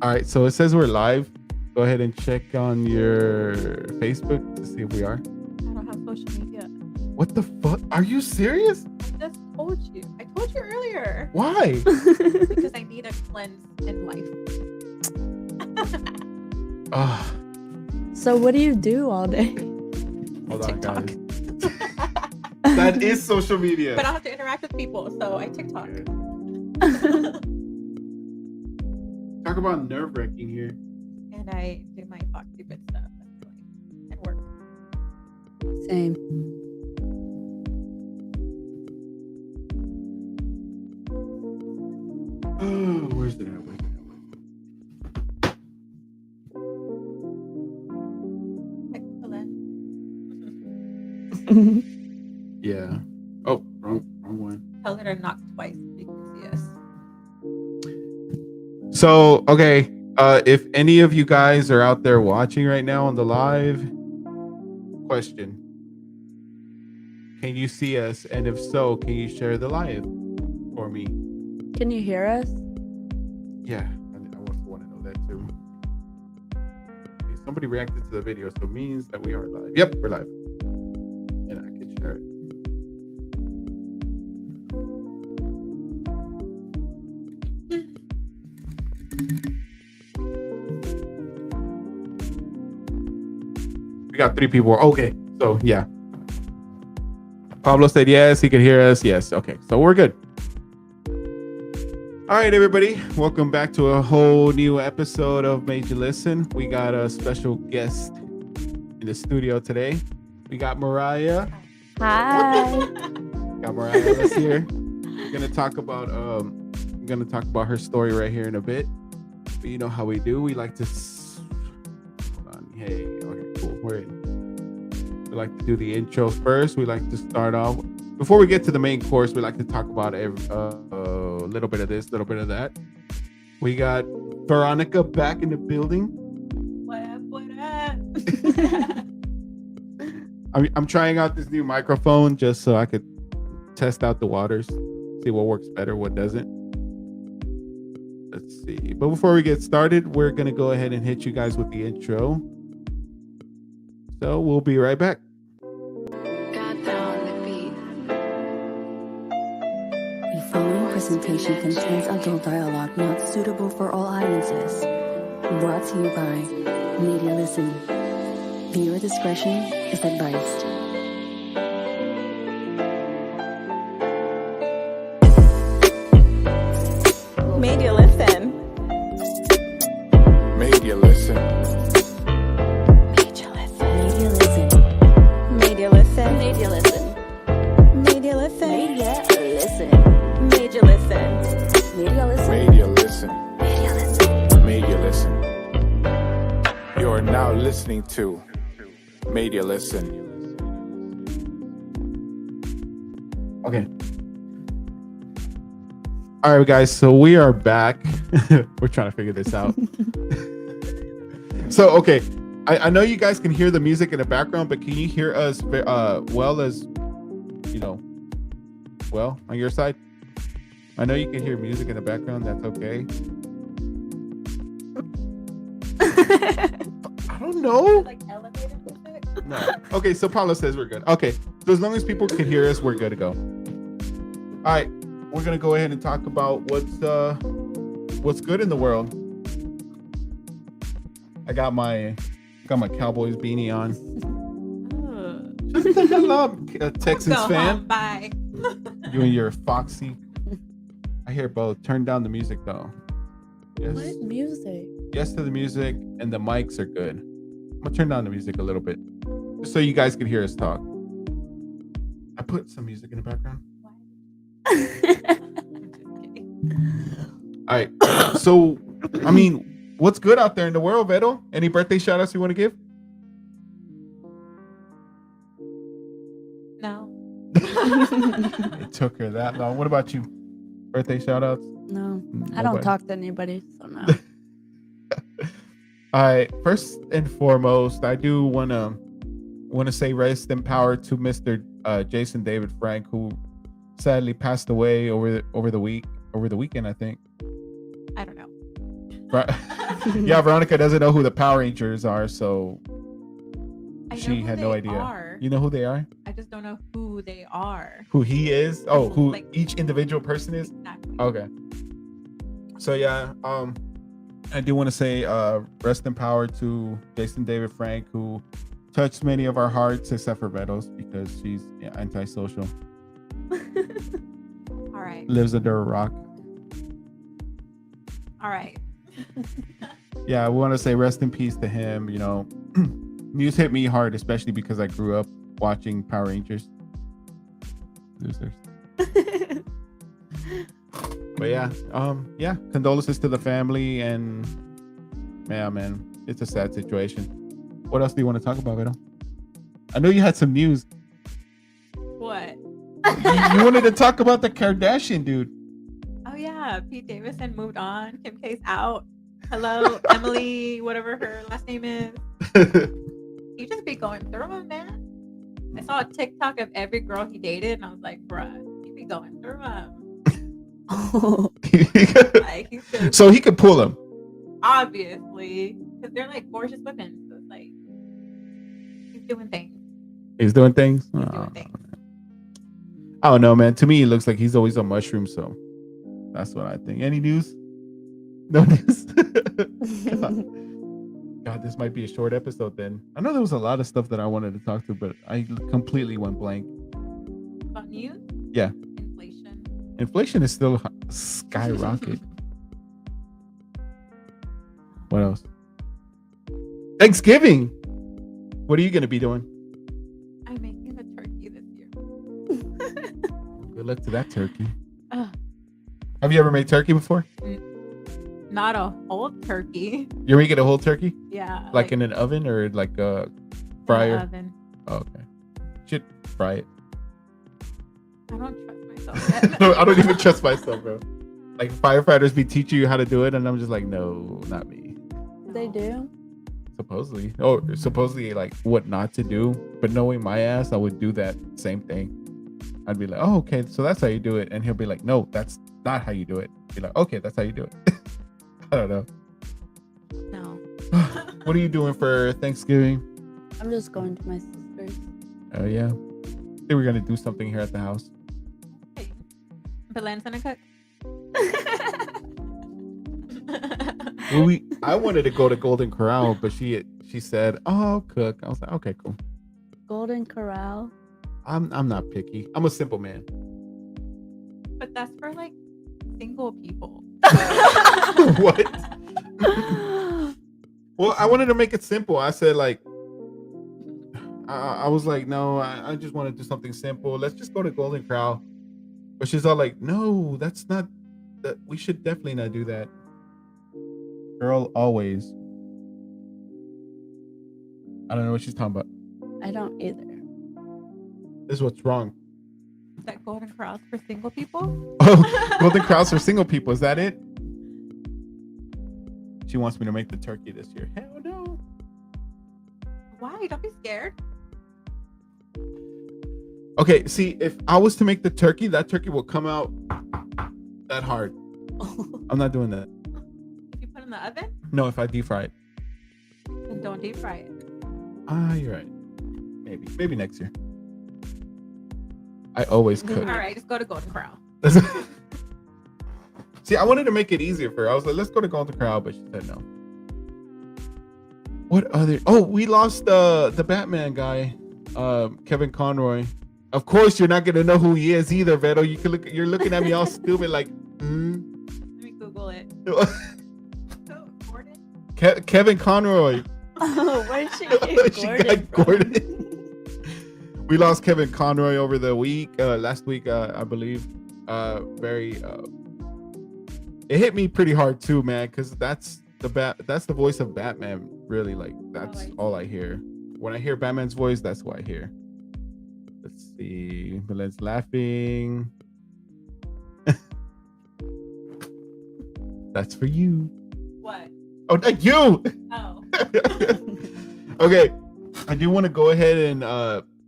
All right, so it says we're live. Go ahead and check on your Facebook to see if we are. I don't have social media. What the fuck? Are you serious? I just told you. I told you earlier. Why? Because I need a cleanse in life. So what do you do all day? Hold on, TikTok. guys. That is social media. But I don't have to interact with people, so I TikTok. Talk about nerve-wracking here. And I do my foxy bit stuff and work. Same. Oh, where's the network? Yeah. Oh, wrong one. Tell her to knock twice so you can see us. So, okay. If any of you guys are out there watching right now on the live, question. Can you see us? And if so, can you share the live for me? Can you hear us? Yeah, I also want to know that too. Okay, somebody reacted to the video, so it means that we are live. Yep, we're live. And I can share it. We got 3 people. Okay, so yeah. Pablo said yes, he could hear us. Yes, okay, so we're good. All right, everybody, welcome back to a whole new episode of Made You Listen. We got a special guest in the studio today. We got Mariah. Hi. Got Mariah that's here. We're gonna talk about her story right here in a bit. But you know how we do. We like to hold on. Hey, okay, cool. We're in. We like to do the intro first. We like to start off before we get to the main course. We like to talk about a little bit of this, little bit of that. We got Veronica back in the building. What up? I'm trying out this new microphone just so I could test out the waters, see what works better, what doesn't. Let's see. But before we get started, we're going to go ahead and hit you guys with the intro. So we'll be right back. The following presentation contains adult dialogue not suitable for all audiences. Brought to you by Media Listen. Viewer discretion is advised. Media Listen. Media Listen. Media Listen. Media Listen. Media Listen. Media Listen. Media Listen. Media Listen. Media Listen. Media Listen. Media Listen. Media Listen. You are now listening to Media Listen. Okay. All right, guys. So we are back. We're trying to figure this out. So, okay. I know you guys can hear the music in the background, but can you hear us well on your side? I know you can hear music in the background. That's okay. I don't know. Like elevator music. No. Okay, so Paula says we're good. Okay, so as long as people can hear us, we're good to go. All right, we're gonna go ahead and talk about what's good in the world. I got my Cowboys beanie on. Shut the hell up, Texans Go fan. home, bye. You and your Foxy. I hear both. Turn down the music though. Yes. What music? Yes to the music, and the mics are good. I'm gonna turn down the music a little bit, just so you guys can hear us talk. I put some music in the background. All right. So, I mean, what's good out there in the world, Vero? Any birthday shout outs you want to give? No. It took her that long. What about you? Birthday shout outs? No, I don't talk to anybody, so no. All right. First and foremost, I do want to say rest in power to Mr. Jason David Frank, who sadly passed away over the weekend, I think. I don't know. Yeah, Veronica doesn't know who the Power Rangers are, so I know she who had no they idea. are. You know who they are? I just don't know who they are. Who he is? Oh, who Like- each individual person is? Exactly. Okay. So yeah, I do want to say rest in power to Jason David Frank, who touched many of our hearts except for Veto's because she's antisocial. All right. Lives under a rock. All right. Yeah, we want to say rest in peace to him. You know, news hit me hard, especially because I grew up watching Power Rangers. Losers. But yeah, condolences to the family, and man, it's a sad situation. What else do you want to talk about, Vito? I know you had some news. What? You wanted to talk about the Kardashian dude. Oh yeah, Pete Davidson moved on. Kim K's out. Hello, Emily, whatever her last name is. He just be going through them, man. I saw a TikTok of every girl he dated, and I was like, bruh, he be going through them. Like, he's just, So he could pull him. obviously, because they're like gorgeous women. So it's like, he's doing things. He's doing things. He's Oh, doing things. I don't know, man. To me, it looks like he's always on mushrooms. So that's what I think. Any news? No news. God, this might be a short episode then. I know there was a lot of stuff that I wanted to talk to, but I completely went blank. About news? Yeah. Inflation. Inflation is still skyrocket. What else? Thanksgiving. What are you gonna be doing? I'm making a turkey this year. Good luck to that turkey. Ugh. Have you ever made turkey before? Not a whole turkey. You're making a whole turkey, Yeah. like in an oven or like a in the fryer? oven. Oh, okay. Should fry it. I don't trust myself yet. No, I don't even trust myself, bro. Like firefighters be teaching you how to do it, and I'm just like, no, not me. They do. Supposedly, oh, supposedly like what not to do, but knowing my ass, I would do that same thing. I'd be like, oh, okay, so that's how you do it, and he'll be like, no, that's not how you do it. Be like, okay, that's how you do it. I don't know. No. What are you doing for Thanksgiving? I'm just going to my sister's. Oh yeah, I think we're gonna do something here at the house. Hey, Belen's gonna cook. Well, I wanted to go to Golden Corral, but she said, "Oh, I'll cook." I was like, "Okay, cool." Golden Corral. I'm not picky. I'm a simple man. But that's for like single people. What? Well, I wanted to make it simple. I said like, I was like, no, I just want to do something simple. Let's just go to Golden Corral. But she's all like, no, that's not. That we should definitely not do that. Girl, always. I don't know what she's talking about. I don't either. This is what's wrong. That Golden Corral's for single people? Oh, Golden Corral's for single people. Is that it? She wants me to make the turkey this year. Hell no. Why? Don't be scared. Okay, see, if I was to make the turkey, that turkey will come out that hard. I'm not doing that. If you put it in the oven, No, if I deep fry it. then don't deep fry it. You're right. Maybe next year. I always cook. All right, just go to Golden Corral. See, I wanted to make it easier for her. I was like, let's go to Golden Corral, but she said no. What other? Oh, we lost the Batman guy, Kevin Conroy. Of course, you're not gonna know who he is either, Veto. You can look. You're looking at me all stupid, like. Let me Google it. Who? Gordon? Kevin Conroy. Oh, where'd she get She Gordon got from? Gordon. We lost Kevin Conroy over the week, last week, I believe. It hit me pretty hard too, man, because that's the voice of Batman. Really, like that's all I hear. When I hear Batman's voice, that's what I hear. Let's see. Belen's laughing. That's for you. What? Oh, not you. Oh. Okay, I do want to go ahead and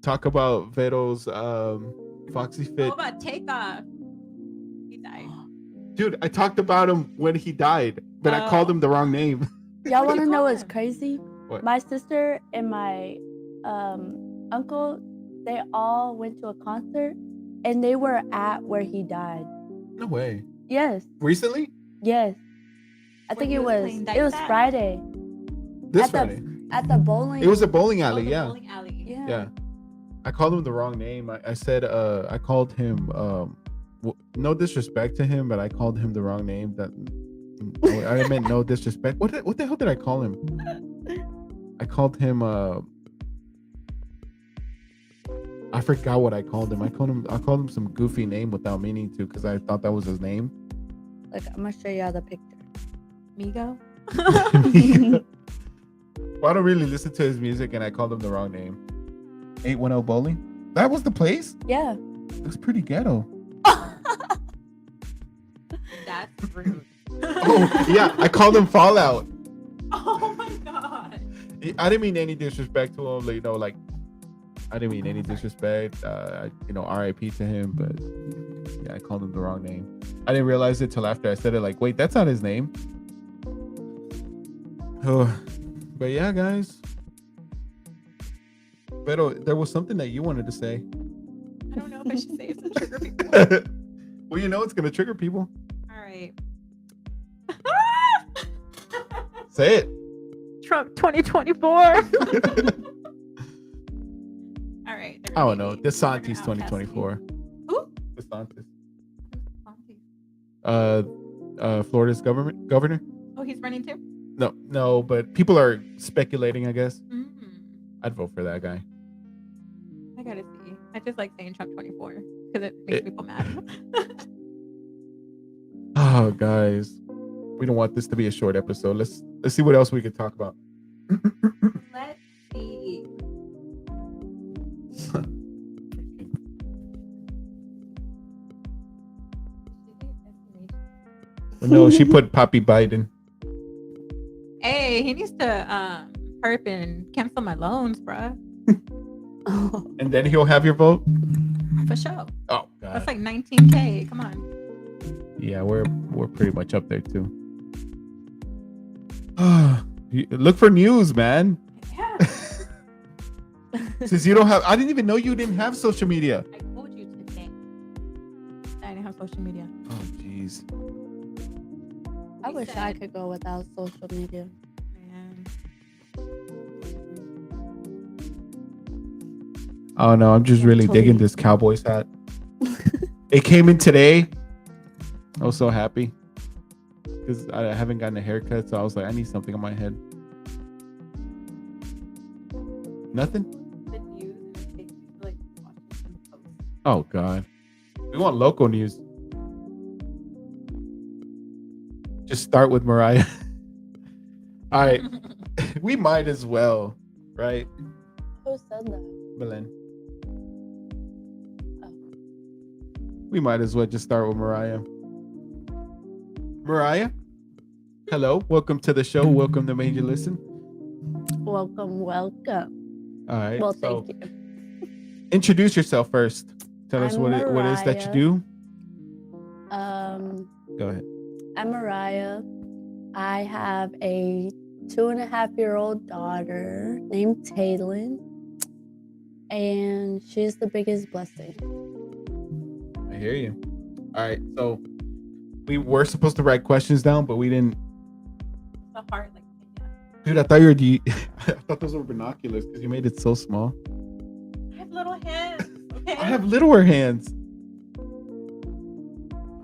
talk about Veto's Foxy Fit. How about Takeoff? He died. Dude, I talked about him when he died. but I called him the wrong name. Y'all want to you know call what's him? crazy? What? My sister and my uncle, they all went to a concert, and they were at where he died. No way. Yes, Recently? yes. I When think he it was was playing dice at? Friday This At the- Friday. at the bowling. It was a bowling Oh, alley. the Yeah. bowling alley. yeah. Yeah. I called him the wrong name. I said I called him no disrespect to him, but I called him the wrong name. That I meant no disrespect. What the hell did I call him? I called him I forgot what I called him. I called him some goofy name without meaning to, because I thought that was his name. Look, I'm gonna show y'all the picture. Migo. Well, I don't really listen to his music, and I called him the wrong name. 810 Bowling? That was the place? Yeah. Looks pretty ghetto. That's rude. Oh, yeah. I called him Fallout. Oh my god. I didn't mean any disrespect to him. Like, I didn't mean any disrespect. RIP to him, but yeah, I called him the wrong name. I didn't realize it till after I said it. Like, wait, that's not his name. Oh, but yeah, guys. But there was something that you wanted to say. I don't know if I should say it to trigger people. Well, it's gonna trigger people. All right. Say it. Trump 2024. All right. I don't know. DeSantis 2024. Who? DeSantis. DeSantis. Florida's governor. Oh, he's running too? No, but people are speculating, I guess. Mm. I'd vote for that guy. I gotta see. I just like saying Trump 24 because it makes people mad. Oh, guys, we don't want this to be a short episode. Let's see what else we could talk about. Let's see. No, she put Poppy Biden. Hey, he needs to perp and cancel my loans, bruh. And then he'll have your vote. For sure. Oh That's God. like 19K. Come on. Yeah, we're pretty much up there too. Look for news, man. Yeah. Since you don't have, I didn't even know you didn't have social media. I told you today. I didn't have social media. Oh, jeez. I He wish I said- could go without social media. Man. Oh no, I'm just really Totally. digging this Cowboys hat. It came in today. I was so happy because I haven't gotten a haircut, so I was like, I need something on my head. Nothing. The news and it takes me to like watching some posts. Oh God, we want local news. Just start with Mariah. All right, we might as well, right, Who said that? Belen? We might as well just start with Mariah. Mariah, hello, welcome to the show. Welcome to Made You Listen. Welcome. All right, Well, so thank you. introduce yourself first. Tell us I'm what it is that you Mariah. do. Go ahead. I'm Mariah. I have a 2.5-year-old daughter named Taylin, and she's the biggest blessing. I hear you. All right, so we were supposed to write questions down, but we didn't. The heart, like, yeah. Dude, I thought you were I thought those were binoculars because you made it so small. I have little hands. Okay. I have littler hands. I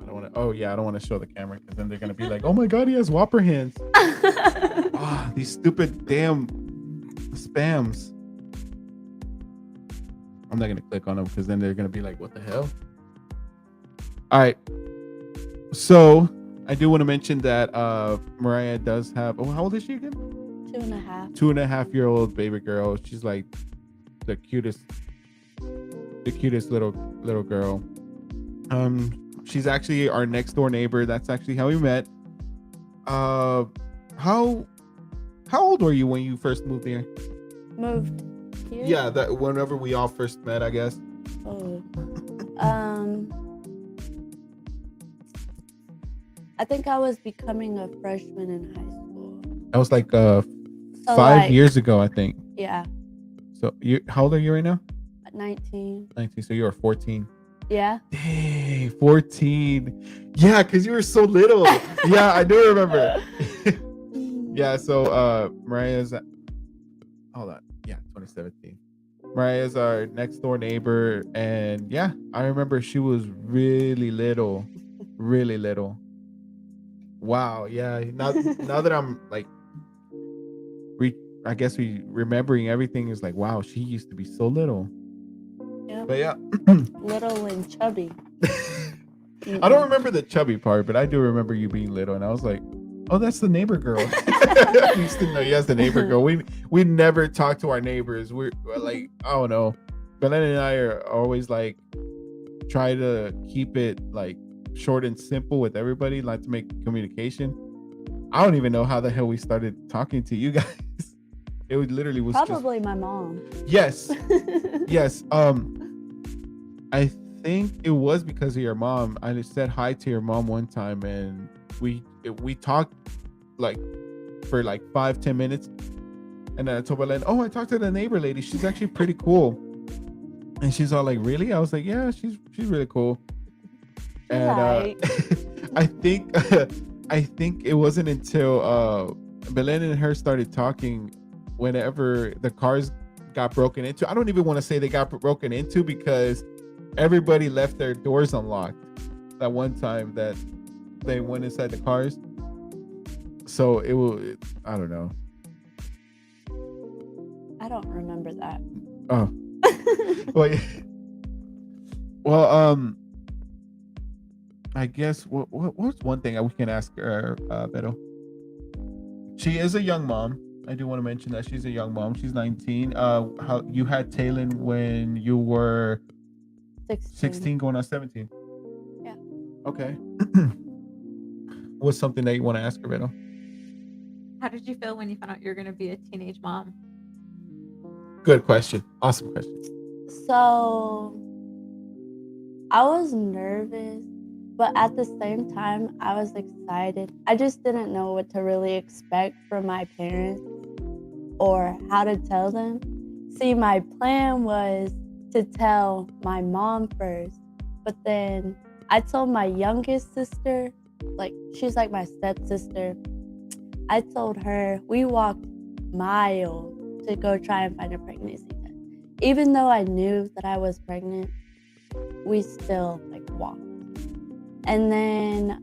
don't want to. Oh yeah, I don't want to show the camera because then they're gonna be like, "Oh my God, he has Whopper hands." Ah, these stupid damn spams. I'm not gonna click on them because then they're gonna be like, "What the hell?" All right. So I do want to mention that Mariah does have. Oh, how old is she again? 2.5. 2.5-year-old baby girl. She's like the cutest little girl. She's actually our next door neighbor. That's actually how we met. How old were you when you first moved here? Moved here? Yeah, that whenever we all first met, I guess. Oh. I think I was becoming a freshman in high school. That was like So 5 years ago, I think. Yeah, So how old are you right now? 19. 19. So you were 14. Yeah. Dang, 14. Yeah, because you were so little. Yeah, I do remember. Yeah, so Mariah's hold on. Yeah, 2017. Mariah's our next door neighbor, and yeah, I remember she was really little. Really little. Wow, yeah. Now that I'm like I guess remembering everything is like, wow, she used to be so little. Yeah. But yeah. Little and chubby. I don't remember the chubby part, but I do remember you being little, and I was like, "Oh, that's the neighbor girl." I used to know, yes, the neighbor girl. We never talk to our neighbors. We're like, I don't know. Belen and I are always like, try to keep it like short and simple with everybody, like to make communication. I don't even know how the hell we started talking to you guys. It literally was Probably my mom. Yes. Yes. I think it was because of your mom. I just said hi to your mom one time, and we talked like for like 5-10 minutes, and then I told Belen, "Oh, I talked to the neighbor lady. She's actually pretty cool." And she's all like, "Really?" I was like, "Yeah, she's really cool." And Right. I think it wasn't until Belen and her started talking whenever the cars got broken into. I don't even want to say they got broken into because everybody left their doors unlocked that one time that they went inside the cars. So I don't know. I don't remember that. Oh. Well, I guess what's one thing we can ask her, Beto? She is a young mom. I do want to mention that she's a young mom. She's 19. How you had Taylon when you were 16 going on 17? Yeah. Okay. What's something that you want to ask her, Beto? How did you feel when you found out you're going to be a teenage mom? Good question. Awesome question. So I was nervous, but at the same time, I was excited. I just didn't know what to really expect from my parents or how to tell them. See, my plan was to tell my mom first, but then I told my youngest sister, like she's like my stepsister. I told her we walked miles to go try and find a pregnancy test. Even though I knew that I was pregnant, we still like walked. And then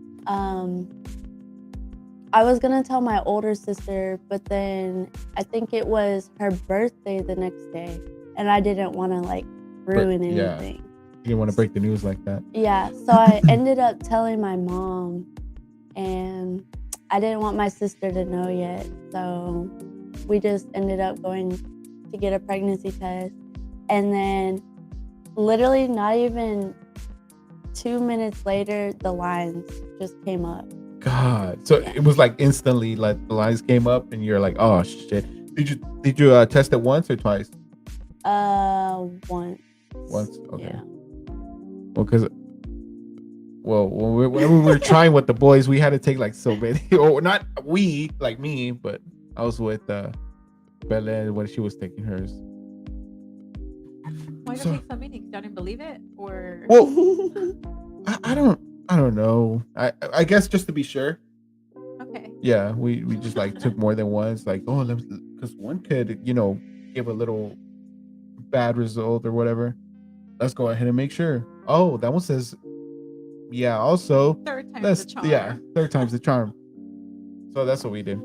I was gonna tell my older sister, but then I think it was her birthday the next day, and I didn't want to like ruin anything. You didn't want to break the news like that. Yeah, so I ended up telling my mom, and I didn't want my sister to know yet, so we just ended up going to get a pregnancy test. And then literally not even 2 minutes later, the lines just came up. God. So it was like instantly, like the lines came up and you're like, oh shit. Did you test it once or twice? Once. Once? Okay. Yeah. When we were trying with the boys, we had to take like so many, or not we, like me, but I was with Belen when she was taking hers. Why did it take so many? Because y'all didn't believe it? Or Well, I don't know. I guess just to be sure. okay. Yeah, we just like took more than once. Like, oh, because one could, give a little bad result or whatever. Let's go ahead and make sure. Oh, that one says, yeah. Also, Third time's the charm. Yeah, third time's the charm. So that's what we did.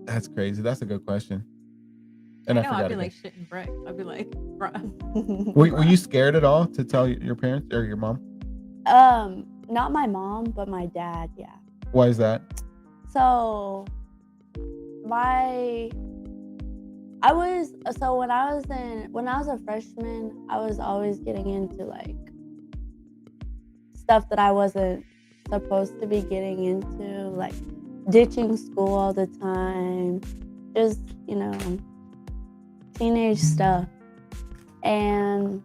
That's crazy. That's a good question. And I know, I'd be again. like shitting bricks. I'd be like, bruh. Were you scared at all to tell your parents or your mom? Not my mom, but my dad, yeah. Why is that? So when I was a freshman, I was always getting into like stuff that I wasn't supposed to be getting into, like ditching school all the time, just, teenage stuff. And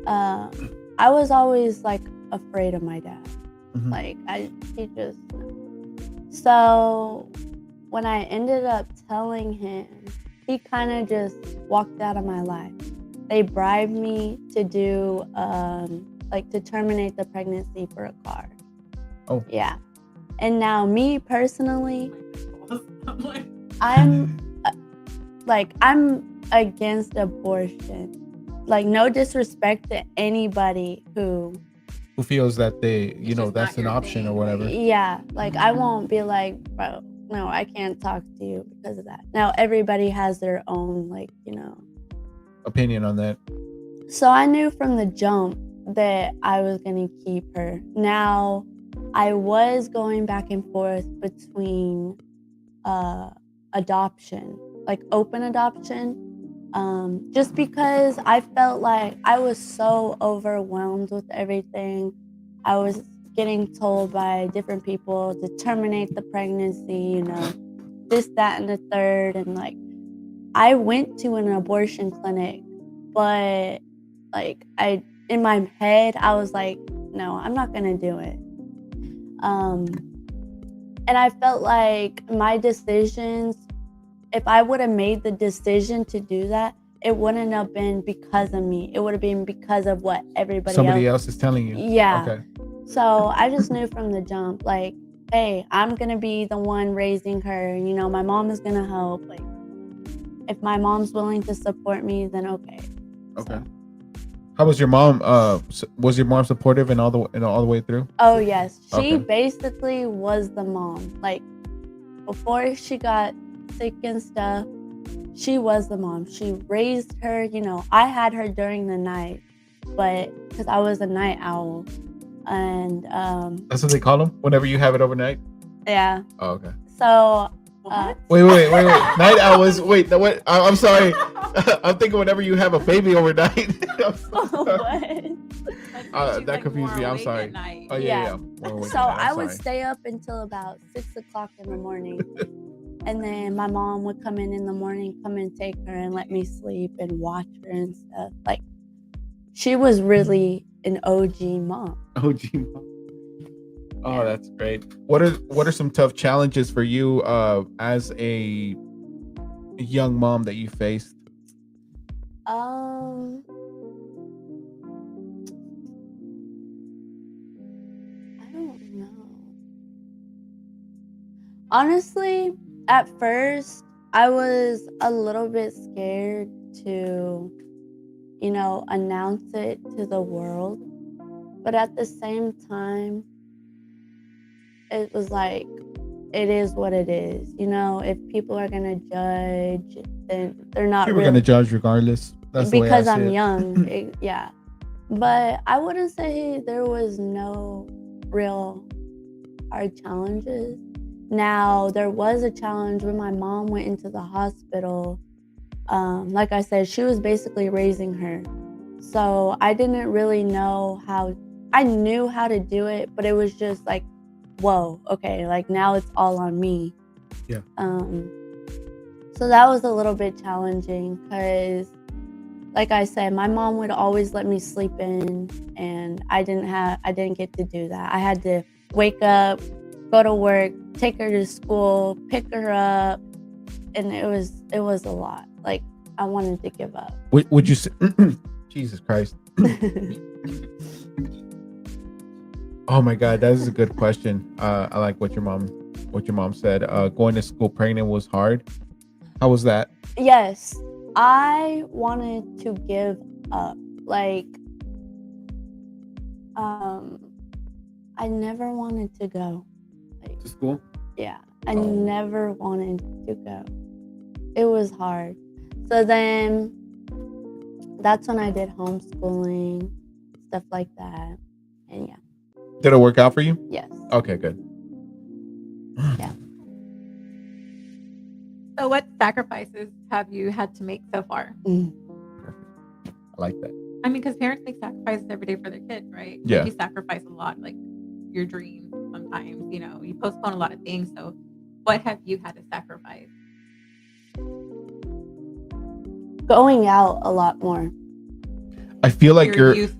I was always like afraid of my dad. Mhm. Like he just. So when I ended up telling him, he kind of just walked out of my life. They bribed me to do like to terminate the pregnancy for a car. Oh. Yeah. And now me personally, I'm like, I'm I'm against abortion. Like, no disrespect to anybody who, Who feels that they, It's just that's not an your option or thing, whatever. yeah, like I won't be like, bro, no, I can't talk to you because of that. Now everybody has their own, Opinion on that. So I knew from the jump that I was going to keep her. Now, I was going back and forth between adoption, like open adoption, just because I felt like I was so overwhelmed with everything. I was getting told by different people to terminate the pregnancy, this, that, and the third. And I went to an abortion clinic, but in my head, I was like, no, I'm not gonna do it. And I felt like my decisions, if I would have made the decision to do that, it wouldn't have been because of me. It would have been because of what Somebody else is telling you. Yeah. Okay. So I just knew from the jump, like, hey, I'm gonna be the one raising her. My mom is gonna help. Like, if my mom's willing to support me, then okay. Okay. So. How was your mom? Was your mom supportive and all the way through? Oh yes, she Okay. basically was the mom. Like, before she got sick and stuff, she was the mom. She raised her. I had her during the night, but because I was a night owl, and That's what they call them. Whenever you have it overnight. yeah. Oh, okay. So what? Wait. Night owls. Wait. What? I'm sorry. I'm thinking whenever you have a baby overnight. I'm so sorry. what? That confused me. I'm sorry. Oh yeah. So I would stay up until about 6 o'clock in the morning. And then my mom would come in the morning, come and take her and let me sleep and watch her and stuff. Like, she was really an OG mom. OG mom. Oh, that's great. What are some tough challenges for you as a young mom that you faced? I don't know. Honestly, at first, I was a little bit scared to, announce it to the world. But at the same time, it was like, it is what it is. If people are going to judge, then they're not People are gonna judge regardless. That's the way I because see I'm it. young. Yeah. But I wouldn't say there was no real hard challenges. Now, there was a challenge when my mom went into the hospital. Like I said, she was basically raising her. So I didn't really know I knew how to do it, but it was just like, whoa, okay, like now it's all on me. Yeah. So that was a little bit challenging because, like I said, my mom would always let me sleep in, and I didn't get to do that. I had to wake up, go to work, take her to school, pick her up, and it was a lot. Like, I wanted to give up. Would you say, Jesus Christ? Oh my God, that is a good question. I like what your mom said. Going to school pregnant was hard. How was that? Yes, I wanted to give up. Like, I never wanted to go. Like, To school? yeah, I never wanted to go. It was hard. So then that's when I did homeschooling, stuff like that. And yeah. Did it work out for you? Yes. Okay, good. Yeah. So what sacrifices have you had to make so far? I like that. I mean, because parents make sacrifices every day for their kids, right? Yeah. You sacrifice a lot, like your dreams sometimes, you postpone a lot of things. So what have you had to sacrifice? Going out a lot more. I feel like Your you're youth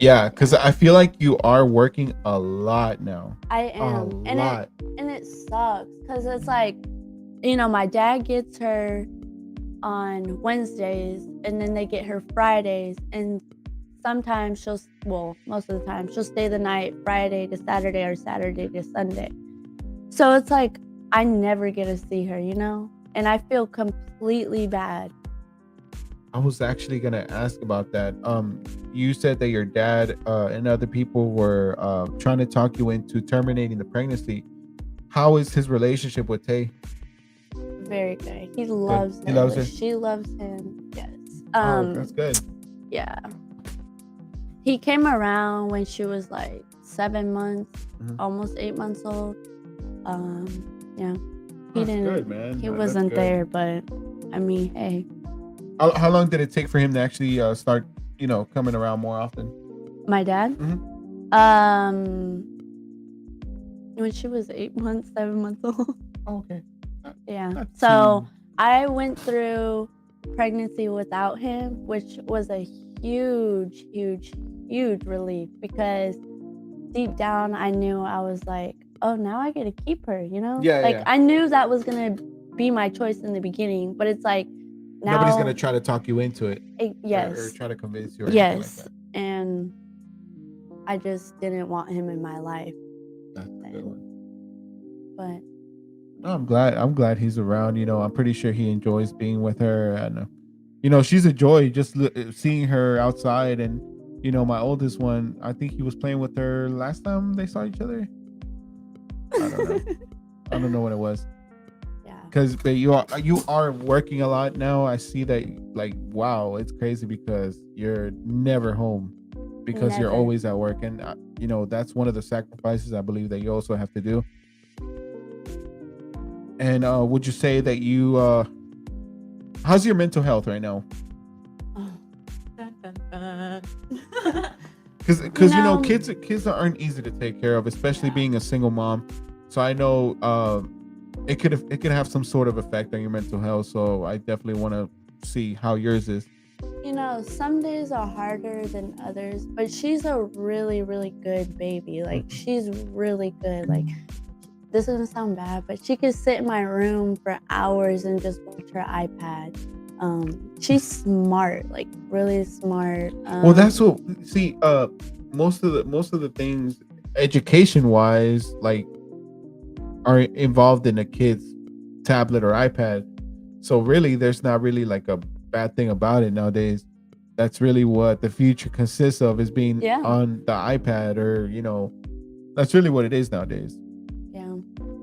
Yeah, because I feel like you are working a lot now. I A am, and lot. it sucks because it's like, you know, my dad gets her on Wednesdays, and then they get her Fridays, and sometimes most of the time she'll stay the night Friday to Saturday or Saturday to Sunday. So it's like I never get to see her, you know, and I feel completely bad. I was actually gonna ask about that. You said that your dad and other people were trying to talk you into terminating the pregnancy. How is his relationship with Tay? Very good. He loves her. He loves her? She loves him. Yes. Oh, that's good. Yeah. He came around when she was like 7 months, Mhm. almost 8 months old. Yeah. He That's didn't. good, man. He That's wasn't good. there, but I mean, hey, How long did it take for him to actually start, coming around more often? my dad. Mhm. When she was 8 months, 7 months old. Oh, okay. Yeah. Not So too- I went through pregnancy without him, which was a huge, huge, huge relief because deep down I knew I was like, oh, now I get to keep her, you know? Yeah, Like yeah. I knew that was gonna be my choice in the beginning, but it's like now Nobody's gonna try to talk you into it. yes. Or try to convince you. Or anything Yes. Like that. And I just didn't want him in my life. That's a good one. But No, I'm glad he's around. I'm pretty sure he enjoys being with her, and she's a joy. Just seeing her outside, and my oldest one, I think he was playing with her last time they saw each other. I don't know. I don't know what it was. yeah. But you are working a lot now. I see that. Like, wow, it's crazy because you're never home because you're Never. always at work, and that's one of the sacrifices I believe that you also have to do. And would you say that you how's your mental health right now? Oh, Dun, dun, dun. Because No. kids aren't easy to take care of, especially Yeah. being a single mom. So I know it could have some sort of effect on your mental health. So I definitely want to see how yours is. you know, some days are harder than others, but she's a really, really good baby. Like, she's really good. Like, this is gonna sound bad, but she could sit in my room for hours and just watch her iPad. She's smart, like really smart. Well, that's what see. Most of the things, education wise, like, are involved in a kid's tablet or iPad. So really, there's not really like a bad thing about it nowadays. That's really what the future consists of, is being Yeah. on the iPad, or that's really what it is nowadays. yeah.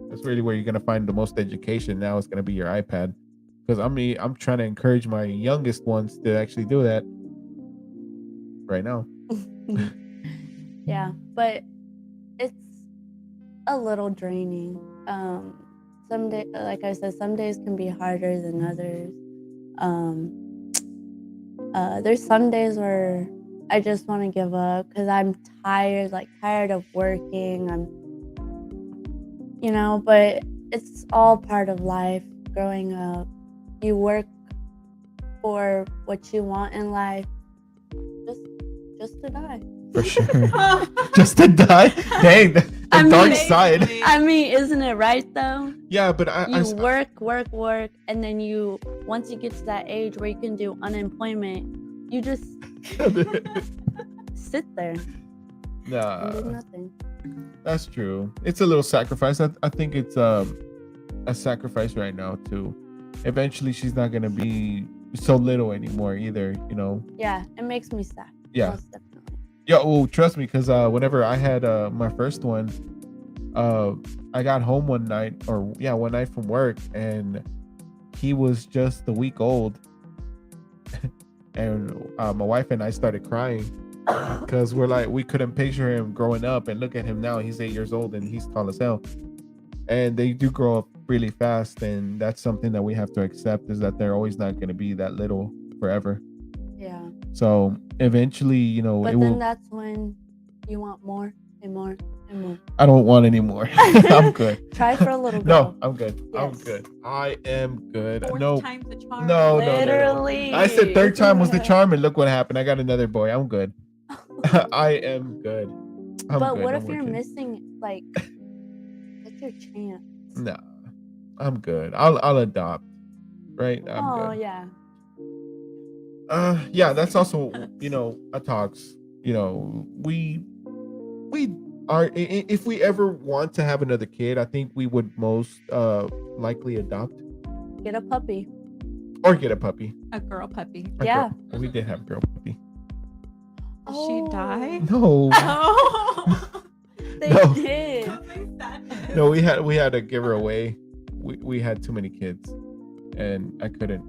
That's really where you're gonna find the most education now. It's gonna be your iPad. Because I'm trying to encourage my youngest ones to actually do that right now. Yeah, but it's a little draining. Some day, like I said, some days can be harder than others. There's some days where I just want to give up because I'm tired, like tired of working. But it's all part of life. Growing up, you work for what you want in life, just to die. For sure. Just to die. Dang, the I mean, dark side. basically. I mean, isn't it right though? Yeah, but You work, and then once you get to that age where you can do unemployment, you just sit there and do Nah, nothing. that's true. It's a little sacrifice. I think it's a sacrifice right now too. Eventually, she's not gonna be so little anymore either. Yeah, it makes me sad. Yeah. Most definitely. Yeah. Well, trust me, because whenever I had my first one, I got home one night from work, and he was just a week old, and my wife and I started crying because we couldn't picture him growing up, and look at him now. He's 8 years old and he's tall as hell. And they do grow up really fast, and that's something that we have to accept, is that they're always not going to be that little forever. Yeah. So eventually, But it then will. that's when you want more and more and more. I don't want any more. I'm good. Try for a little No, bit. I'm good. I'm Yes. good. I am good. Fourth No, time's the charm. no. Literally. I said third time was the charm, and look what happened. I got another boy. I'm good. I am good. I'm But good, what no if more you're kids. missing, like, that's your chance? Nah, I'm good. I'll adopt. Right, I'm Oh, good. yeah. Yeah, that's also a talks. We are if we ever want to have another kid, I think we would most likely adopt Get a puppy. or get a puppy. A girl puppy. A Yeah. girl- we did have a girl puppy. Did she die? No, Oh. They No. did. That's my sadness. no, we had to give her away. We had too many kids, and I couldn't.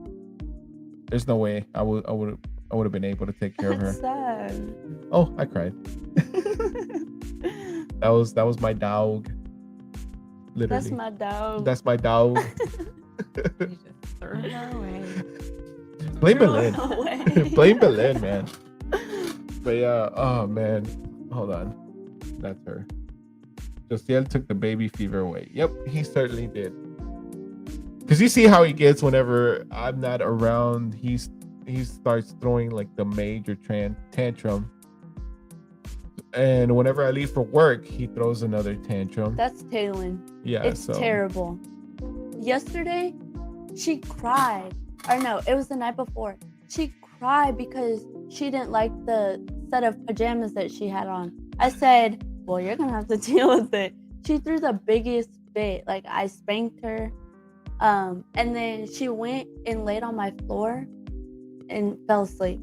There's no way I would have been able to take care of her. That's sad. Oh, I cried. That was my dog. Literally, That's my dog. That's my dog. You just threw her away. Blame Threw Belen. her away. Blame Belen, man. But yeah, oh man, hold on, that's her. Josiel took the baby fever away. Yep, he certainly did. Because you see how he gets whenever I'm not around. He starts throwing like the major tantrum, and whenever I leave for work, he throws another tantrum. That's Taylin. Yeah, It's so terrible. Yesterday, she cried. Or no, it was the night before. She cried because she didn't like the set of pajamas that she had on. I said, well, you're going to have to deal with it. She threw the biggest fit. Like, I spanked her. And then she went and laid on my floor and fell asleep.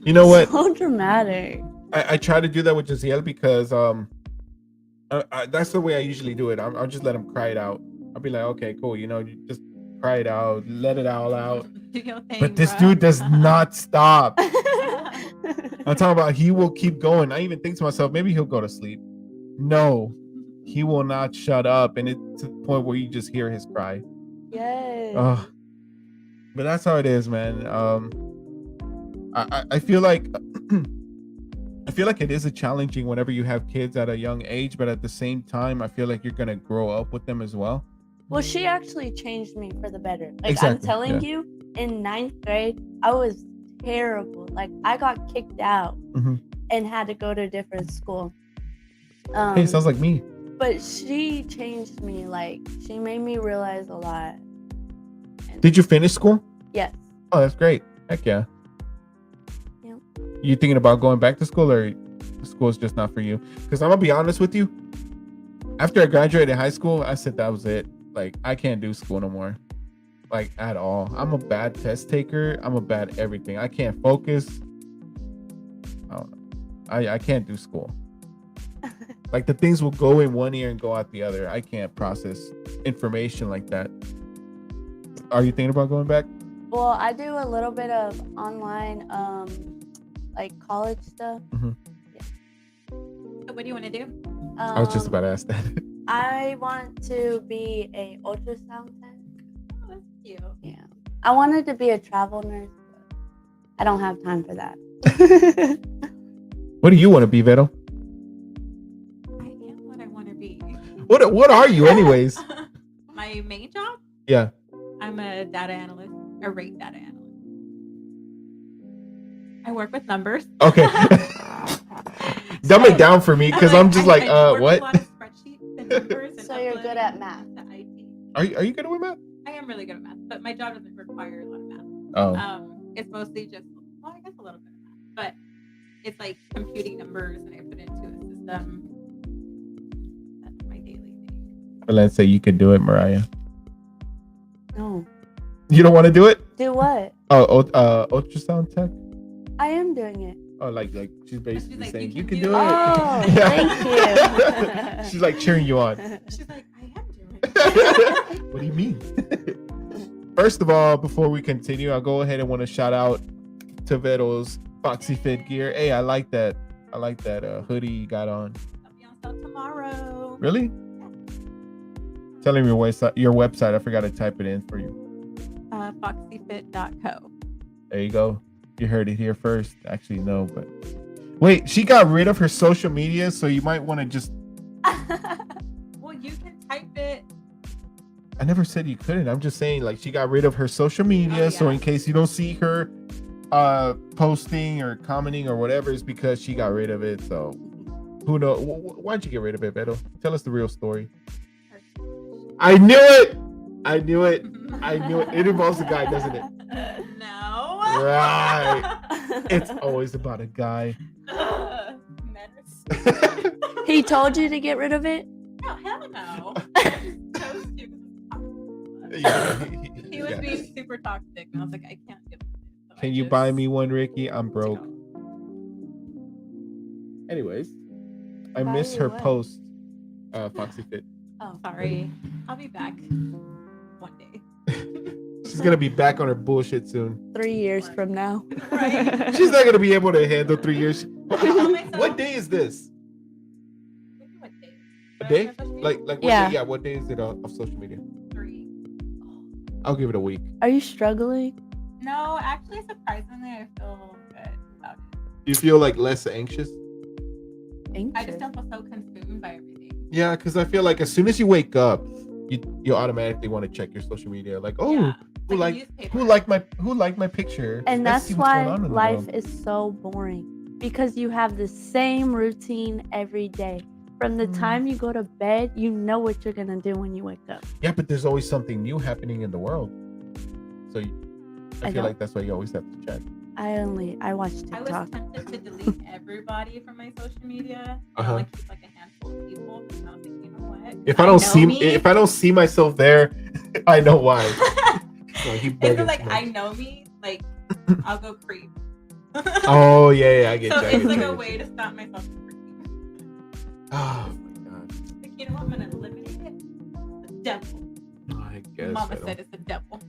you know what? So dramatic. I try to do that with Josiel because that's the way I usually do it. I'll just let him cry it out. I'll be like, okay, cool. You just cry it out, let it all out. Do your thing, But this bruh. dude does not stop. I'm talking about he will keep going. I even think to myself, maybe he'll go to sleep. No, he will not shut up. And it's to the point where you just hear his cry. Yes. But that's how it is, man. I feel like it is a challenging whenever you have kids at a young age, but at the same time, I feel like you're gonna grow up with them as well. Well, she actually changed me for the better. Like, Exactly, I'm telling yeah. you, in 9th grade, I was terrible. Like, I got kicked out Mhm. and had to go to a different school. Hey, sounds like me. But she changed me. Like, she made me realize a lot. And Did you finish school? Yes. Oh, that's great. Heck yeah. Yep. You thinking about going back to school, or school is just not for you? Because I'm gonna be honest with you. After I graduated high school, I said that was it. Like, I can't do school no more. Like, at all. I'm a bad test taker. I'm a bad everything. I can't focus. I don't know. I can't do school. Like, the things will go in one ear and go out the other. I can't process information like that. Are you thinking about going back? Well, I do a little bit of online, like, college stuff. So what do you want to do? I was just about to ask that. I want to be a ultrasound tech. Oh, that's cute. Yeah. I wanted to be a travel nurse, but I don't have time for that. What do you want to be, Vero? I am what I want to be. What are you, anyways? My main job? Yeah. I'm a data analyst, a rate data analyst. I work with numbers. Okay. Dumb it down for me, because I'm just like, I work what? with a lot of spreadsheets and numbers. And So you're good at math. to IT. Are you good with math? I am really good at math, but my job doesn't require a lot of math. Oh. It's mostly just, well, I guess a little bit of math, but it's like computing numbers and I put it into a system. That's my daily thing. But let's say you could do it, Mariah. No. You don't want to do it? Do what? Oh, ultrasound tech? I am doing it. Oh, like she's basically like, saying you you can can do do it. it. Oh, Yeah. thank you. She's like cheering you on. She's like, I am doing it. What do you mean? First of all, before we continue, I'll go ahead and want to shout out to Vero's Foxy Fit gear. Hey, I like that. I like that hoodie you got on. I'll be on sale tomorrow. Really? Tell him your website. I forgot to type it in for you. Foxyfit.co. There you go. You heard it here first. Actually, no, but wait, she got rid of her social media, so you might want to just. Well, you can type it. I never said you couldn't. I'm just saying, like, she got rid of her social media, Oh, so yeah. in case you don't see her posting or commenting or whatever is because she got rid of it. So who knows? Why'd you get rid of it, Beto? Tell us the real story. I knew it. I knew it. I knew it. It involves a guy, doesn't it? No. Right. It's always about a guy. Manners. He told you to get rid of it? No, hell no. He was Yeah. being super toxic, and I was like, I can't do this. So Can I you just buy me one, Ricky? I'm broke. took it Anyways, I Buy miss you her what? post. Foxy Fit. Oh, off. Sorry. I'll be back one day. She's gonna be back on her bullshit soon. 3 years from now. Right. She's not gonna be able to handle 3 years. tell myself- What day is this? What day? A day? Social media? Like what Yeah. day? Yeah. What day is it of social media? 3. I'll give it a week. Are you struggling? No, actually, surprisingly, I feel good about it. You feel like less anxious? I just don't feel so consumed by everything. Yeah, because I feel like as soon as you wake up, you automatically want to check your social media. Like, oh, Yeah, who a like newspaper. who liked my picture? And Let's that's see what's why going on in the life world. is so boring, because you have the same routine every day. From the time you go to bed, you know what you're gonna do when you wake up. Yeah, but there's always something new happening in the world. So I I feel know. like that's why you always have to check. I watch I was TikTok. tempted to delete everybody from my social media. Uh-huh. Only keep like a handful of people. And I was like, you know what? If I don't know if I don't see myself there, I know why. Like, he if begging like too I much. know me, like I'll go creep. Oh yeah, I get So you. I it's get like you, I a get way you. to stop myself from creeping. Oh my god. Like, you know what? I'm gonna eliminate it. The devil. I guess. Mama I don't- said it's the devil.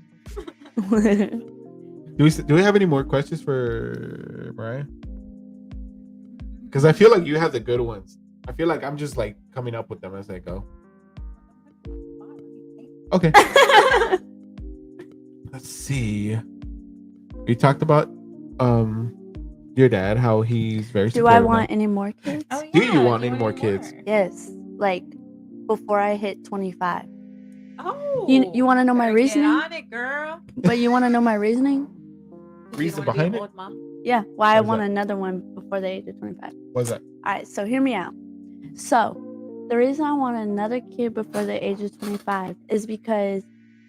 Do we have any more questions for Mariah? Because I feel like you have the good ones. I feel like I'm just like coming up with them as I go. Okay. Let's see. You talked about your dad, how he's very Do I supportive want now. any more kids? Oh, Do you yeah, want any more kids? Yes, like before I hit 25. Oh, You want to know my better reasoning? Get on it, girl. But you want to know my reasoning? Reason You don't wanna behind be it? an old mom? Yeah, why I What is want that? another one before the age of 25. What's that? All right, so hear me out. So, the reason I want another kid before the age of 25 is because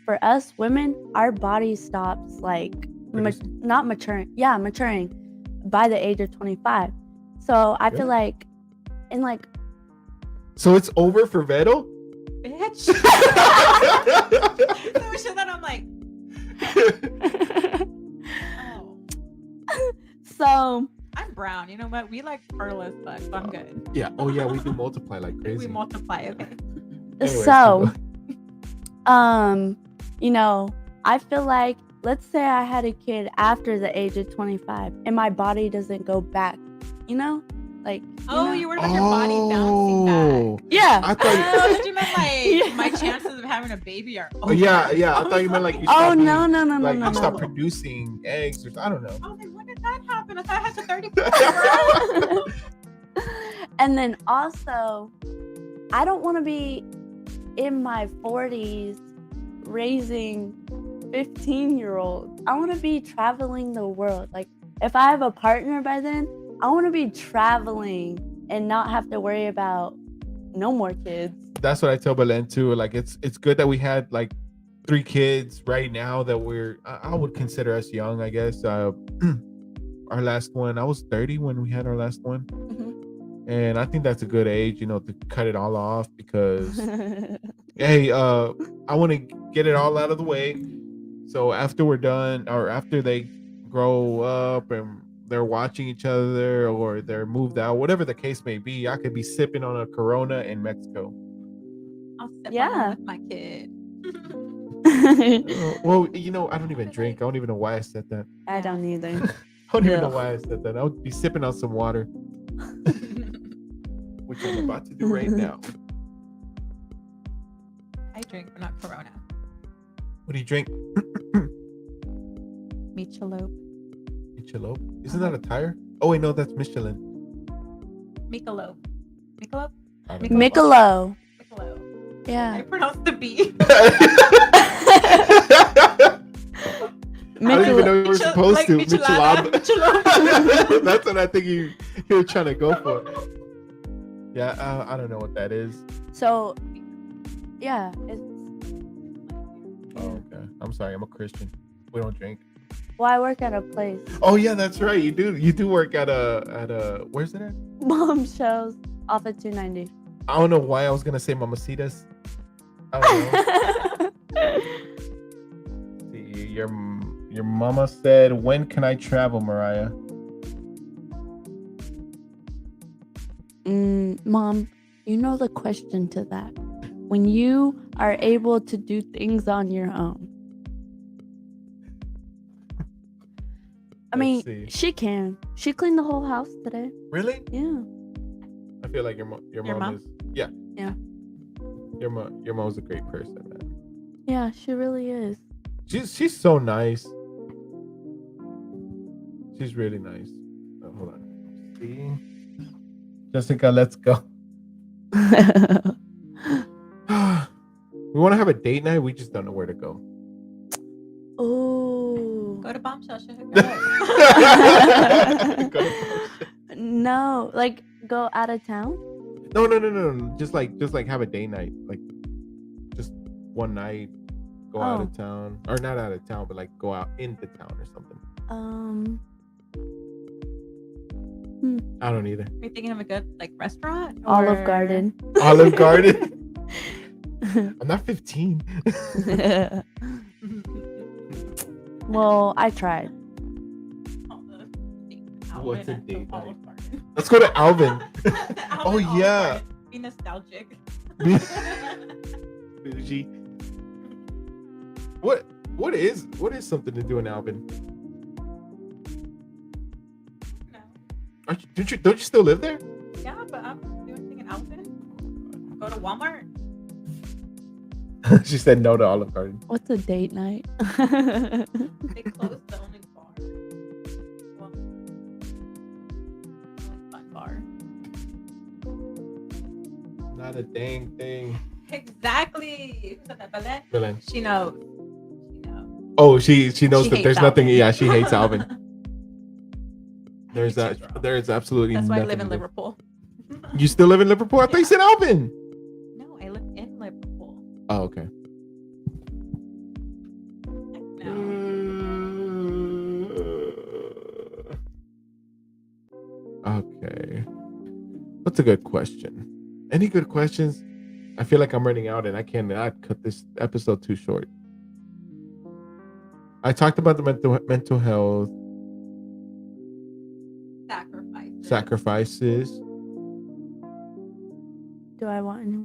for us women, our body stops like Producing. not maturing. Yeah, maturing by the age of 25. So, I feel Really? like in like So it's over for Veto? Bitch. so shit that I'm like, oh, so I'm brown. You know what? We like pearl as fuck, so I'm good. Yeah. Oh yeah, we do multiply like crazy. We multiply, okay? Anyways, so you know, I feel like let's say I had a kid after the age of 25 and my body doesn't go back, you know? Like Oh, know? you were about your body bouncing back. Yeah. I Oh, thought. I thought you meant like Yeah. my chances of having a baby are. Oh, yeah. I thought you meant like you. Oh stopped no, being- no, no, no, Like no, you stop no. producing eggs, or I don't know. I was like, when did that happen? I thought I had to 34. Bro. And then also, I don't want to be in my 40s raising 15-year-olds. I want to be traveling the world. Like, if I have a partner by then, I want to be traveling and not have to worry about no more kids. That's what I tell Belen too. Like it's good that we had like 3 kids right now that I would consider us young, I guess. Our last one, I was 30 when we had our last one. Mhm. And I think that's a good age, to cut it all off because hey, I want to get it all out of the way. So after we're done, or after they grow up and they're watching each other or they're moved out, whatever the case may be, I could be sipping on a Corona in Mexico. I'll sip Yeah. on with my kid. Well, I don't even drink. I don't even know why I said that. I don't either. I don't even know Yeah. why I said that. I would be sipping on some water, which I'm about to do right now. I drink, but not Corona. What do you drink? Michelob. Michelob? Isn't that a tire? Oh wait, no, that's Michelin. Michelob. Michelob? I don't know. Michelob. Michelob. I Yeah. pronounced the B. I didn't even know you were Michelob. supposed Like to. michelada. Michelada. That's what I think you were trying to go for. Yeah, I don't know what that is. So, yeah, it's. Oh, okay. I'm sorry. I'm a Christian. We don't drink. Well, I work at a place. Oh yeah, that's right. You do work at a where's it at? Bombshells off at 290. I don't know why I was gonna say Mamacitas. I don't know. See, your mama said, "When can I travel, Mariah?" Mom, you know the question to that. When you are able to do things on your own. I Let's mean, see. she can. She cleaned the whole house today. Really? Yeah. I feel like your Your mom mom? is yeah. Yeah. Your mom's a great person, man. Yeah, she really is. She's so nice. She's really nice. Oh, hold on. See, Jessica, let's go. We want to have a date night. We just don't know where to go. Oh. Go to Bombshell. She'll hook Go up. to- No, like go out of town? no. Just like have a day night, like just one night, go out of town, or not out of town, but like go out into town or something. I don't either. Are you thinking of a good like restaurant? Olive or- Garden. Olive Garden. I'm not 15. Well, I tried. What's a Alvin at the date night? Olive Garden. Let's go to Alvin. Alvin Oh, Olive yeah. Garden. Be nostalgic. Bougie. What is something to do in Alvin? No. Don't you still live there? Yeah, but I'm doing anything in Alvin. Go to Walmart. She said no to Olive Garden. What's a date night? They closed the only bar. Well, fun bar. Not a dang thing. Exactly. Who said that? Belen? Belen. She knows. She knows. Oh, she knows She that hates there's nothing. Alvin. Yeah, she hates Alvin. I There's hate you, that. girl. There's absolutely. That's why I nothing live in to do. Liverpool. You still live in Liverpool? I thought you said Alvin. No, I live in Liverpool. Oh, okay. No. Okay. What's a good question? Any good questions? I feel like I'm running out and I cannot cut this episode too short. I talked about the mental health sacrifices. Do I want any?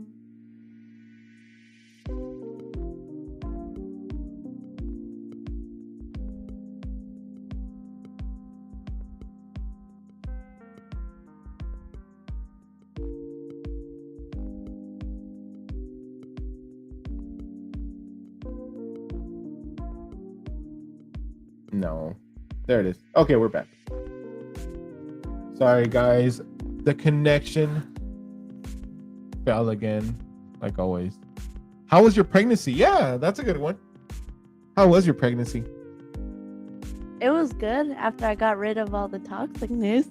No. There it is. Okay, we're back. Sorry, guys. The connection fell again, like always. How was your pregnancy? Yeah, that's a good one. How was your pregnancy? It was good after I got rid of all the toxicness.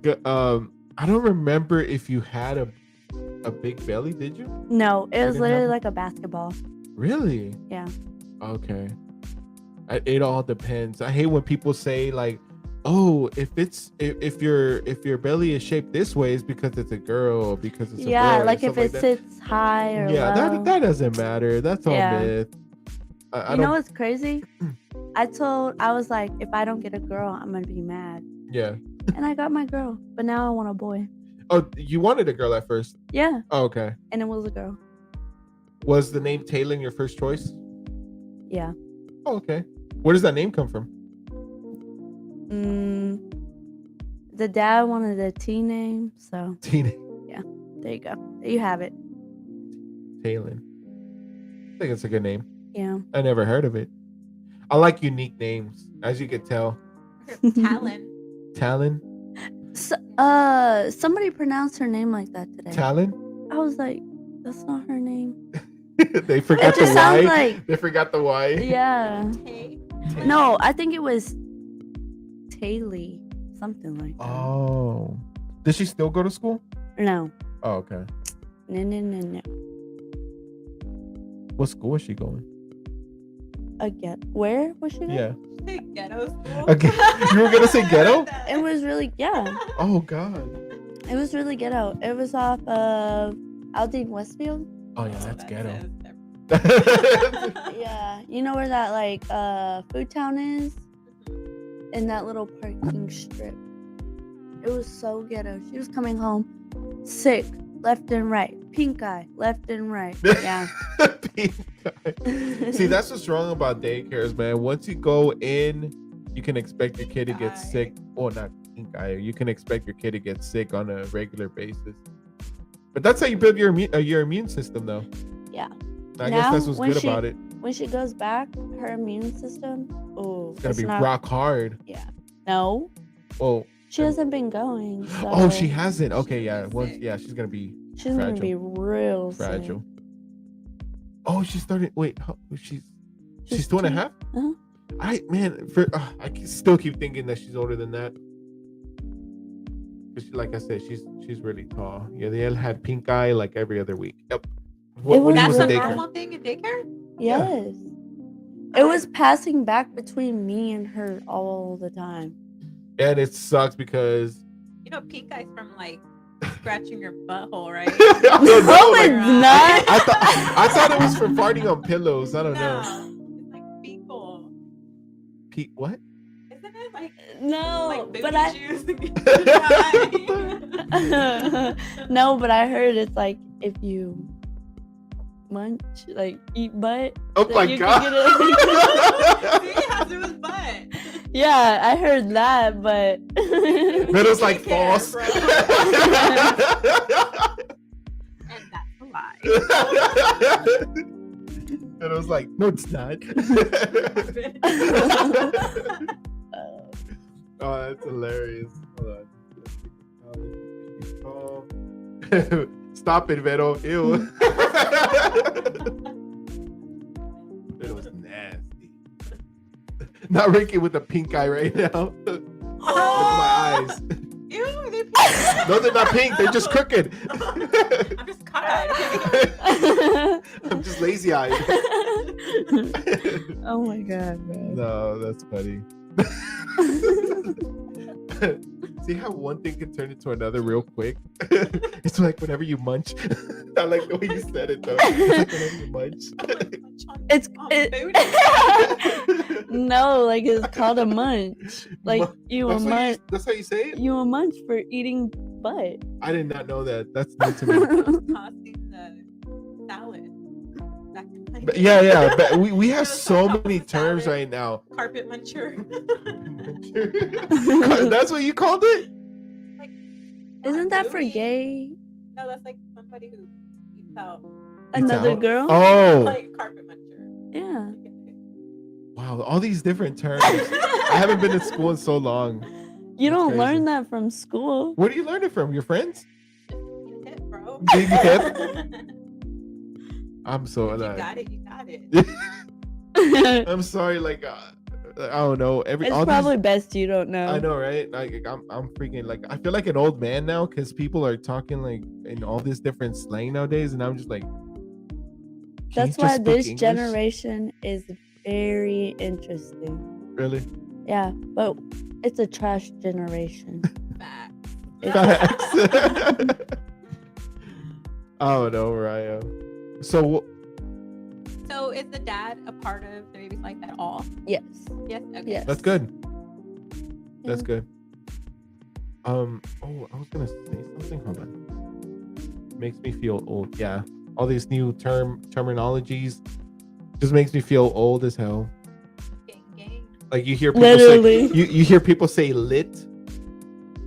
Good. I don't remember if you had a big belly, did you? No, it was didn't literally have- like a basketball. Really? Yeah. Okay. It all depends. I hate when people say like, "Oh, if your belly is shaped this way, it's because it's a girl, or because it's a boy." Yeah, or like if something it that. sits high or Yeah, low. that doesn't matter. That's all Yeah. myth. I You don't. know what's crazy? I was like, if I don't get a girl, I'm gonna be mad. Yeah. And I got my girl, but now I want a boy. Oh, you wanted a girl at first. Yeah, Oh, okay. and it was a girl. Was the name Taylor your first choice? Yeah. Oh, okay. Where does that name come from? The dad wanted a T name, so Tina there you go. There you have it. Taylor. I think it's a good name. Yeah. I never heard of it. I like unique names, as you could tell. Talon. Talon. So, somebody pronounced her name like that today. Talon. I was like, that's not her name. They forgot It the just Y. sounds like, They forgot the Y. yeah. Tay. No, I think it was Taylor, something like that. Oh. Does she still go to school? No, Oh, okay. no. What school is she going? Again, where was she? Going? Yeah. Say ghetto school. Okay. You were gonna say ghetto? It was really Oh God. It was really ghetto. It was off of Aldine Westfield. Oh yeah, that's ghetto. Yeah, you know where that like food town is? In that little parking strip. It was so ghetto. She was coming home sick, left and right, pink eye, left and right. Yeah. Pink eye. See, that's what's wrong about daycares, man. Once you go in, you can expect your kid to get sick. Well, not pink eye. You can expect your kid to get sick on a regular basis. But that's how you build your immune system, though. Yeah. I guess that's what's good about it. When she goes back, her immune system, It's gonna be rock hard. Yeah. No. Well, she hasn't been going. So oh, she hasn't. Okay, yeah. She's gonna be she's gonna be real fragile. sick. Oh, she started. Wait, she's 2.5. Uh-huh. I still keep thinking that she's older than that. Like I said, she's really tall. Yeah, they had pink eye like every other week. Yep. That's a daycare? normal thing in daycare? Yes. It was passing back between me and her all the time. And it sucks because You know, pink eye's from like scratching your butthole, right? I don't know, No, like, it's not. I thought it was from farting on pillows. I don't know. No, it's like fecal. What? Isn't it like No, baby but I juice? no, but I heard it's like if you munch, like eat butt. Oh then my you can God. get See, it. it has to do with butt. Yeah, I heard that, but But it's like Daycare, false. bro. And that's a lie. And I was like, no, it's not. Oh, that's hilarious. Hold on. Stop it, Vero. Ew. It was nasty. Not Ricky with the pink eye right now. Look at my eyes. Ew, they pink. No, they're not pink. They're just crooked. I'm just cockeyed. I'm just lazy eyed. oh my god, bro. No, that's funny. See how one thing can turn into another real quick? It's like whenever you munch. I like the way you said it though. It's like whenever you munch. It's On it, no, like it's called a munch. Like you a munch. That's how you say it? You a munch for eating butt. I did not know that. That's new to me. Tossing the salad. That kind of- But yeah. But we have so many terms right now. Carpet muncher. That's what you called it? Like, Isn't that for movie. gay? No, that's like somebody who eats out. Another out? girl? Oh, Like carpet muncher. Yeah. wow. All these different terms. I haven't been in school in so long. You That's don't crazy. learn that from school. Where do you learn it from? Your friends? You hit, bro. Big hip? If I'm so you alive. got it, you got it. it's I'm sorry, like I don't know. All probably best you don't know. I know, right? Like I'm freaking like I feel like an old man now because people are talking like in all this different slang nowadays, and I'm just like. "Can That's you why just speak this English?" generation is very interesting. Really. Yeah, but it's a trash generation. Facts. Facts. Oh no, Mariah. So So is the dad a part of the baby's life at all? Yes. Yes. Okay. Yes. that's good. That's Yeah. good. Oh, I was gonna say something. Hold on. Makes me feel old. Yeah, all these new terminologies just makes me feel old as hell. Gang, gang. Like you hear people Literally. say you hear people say lit.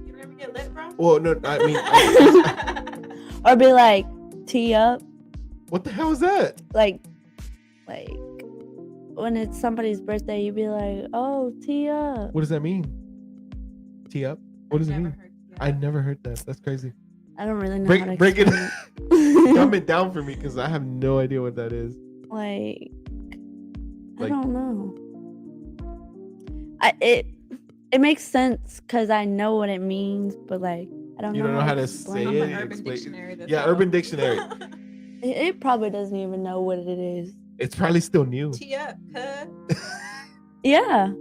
You ever get lit, bro? Well, no, I mean, Or be like, tee up. what the hell is that? Like when it's somebody's birthday, you'd be like, oh, tee up. What does that mean? Tee up? What does it Never mean? heard that. I never heard that. That's crazy. I don't really know how to Break it, explain dumb it down for me because I have no idea what that is. Like, I Like- don't know. It makes sense because I know what it means, but like I don't You know don't know how to explain say Off it? an Urban Explain- Dictionary. That's Yeah, all. Urban Dictionary. It probably doesn't even know what it is. It's probably still new. Tee up, cuz. Yeah,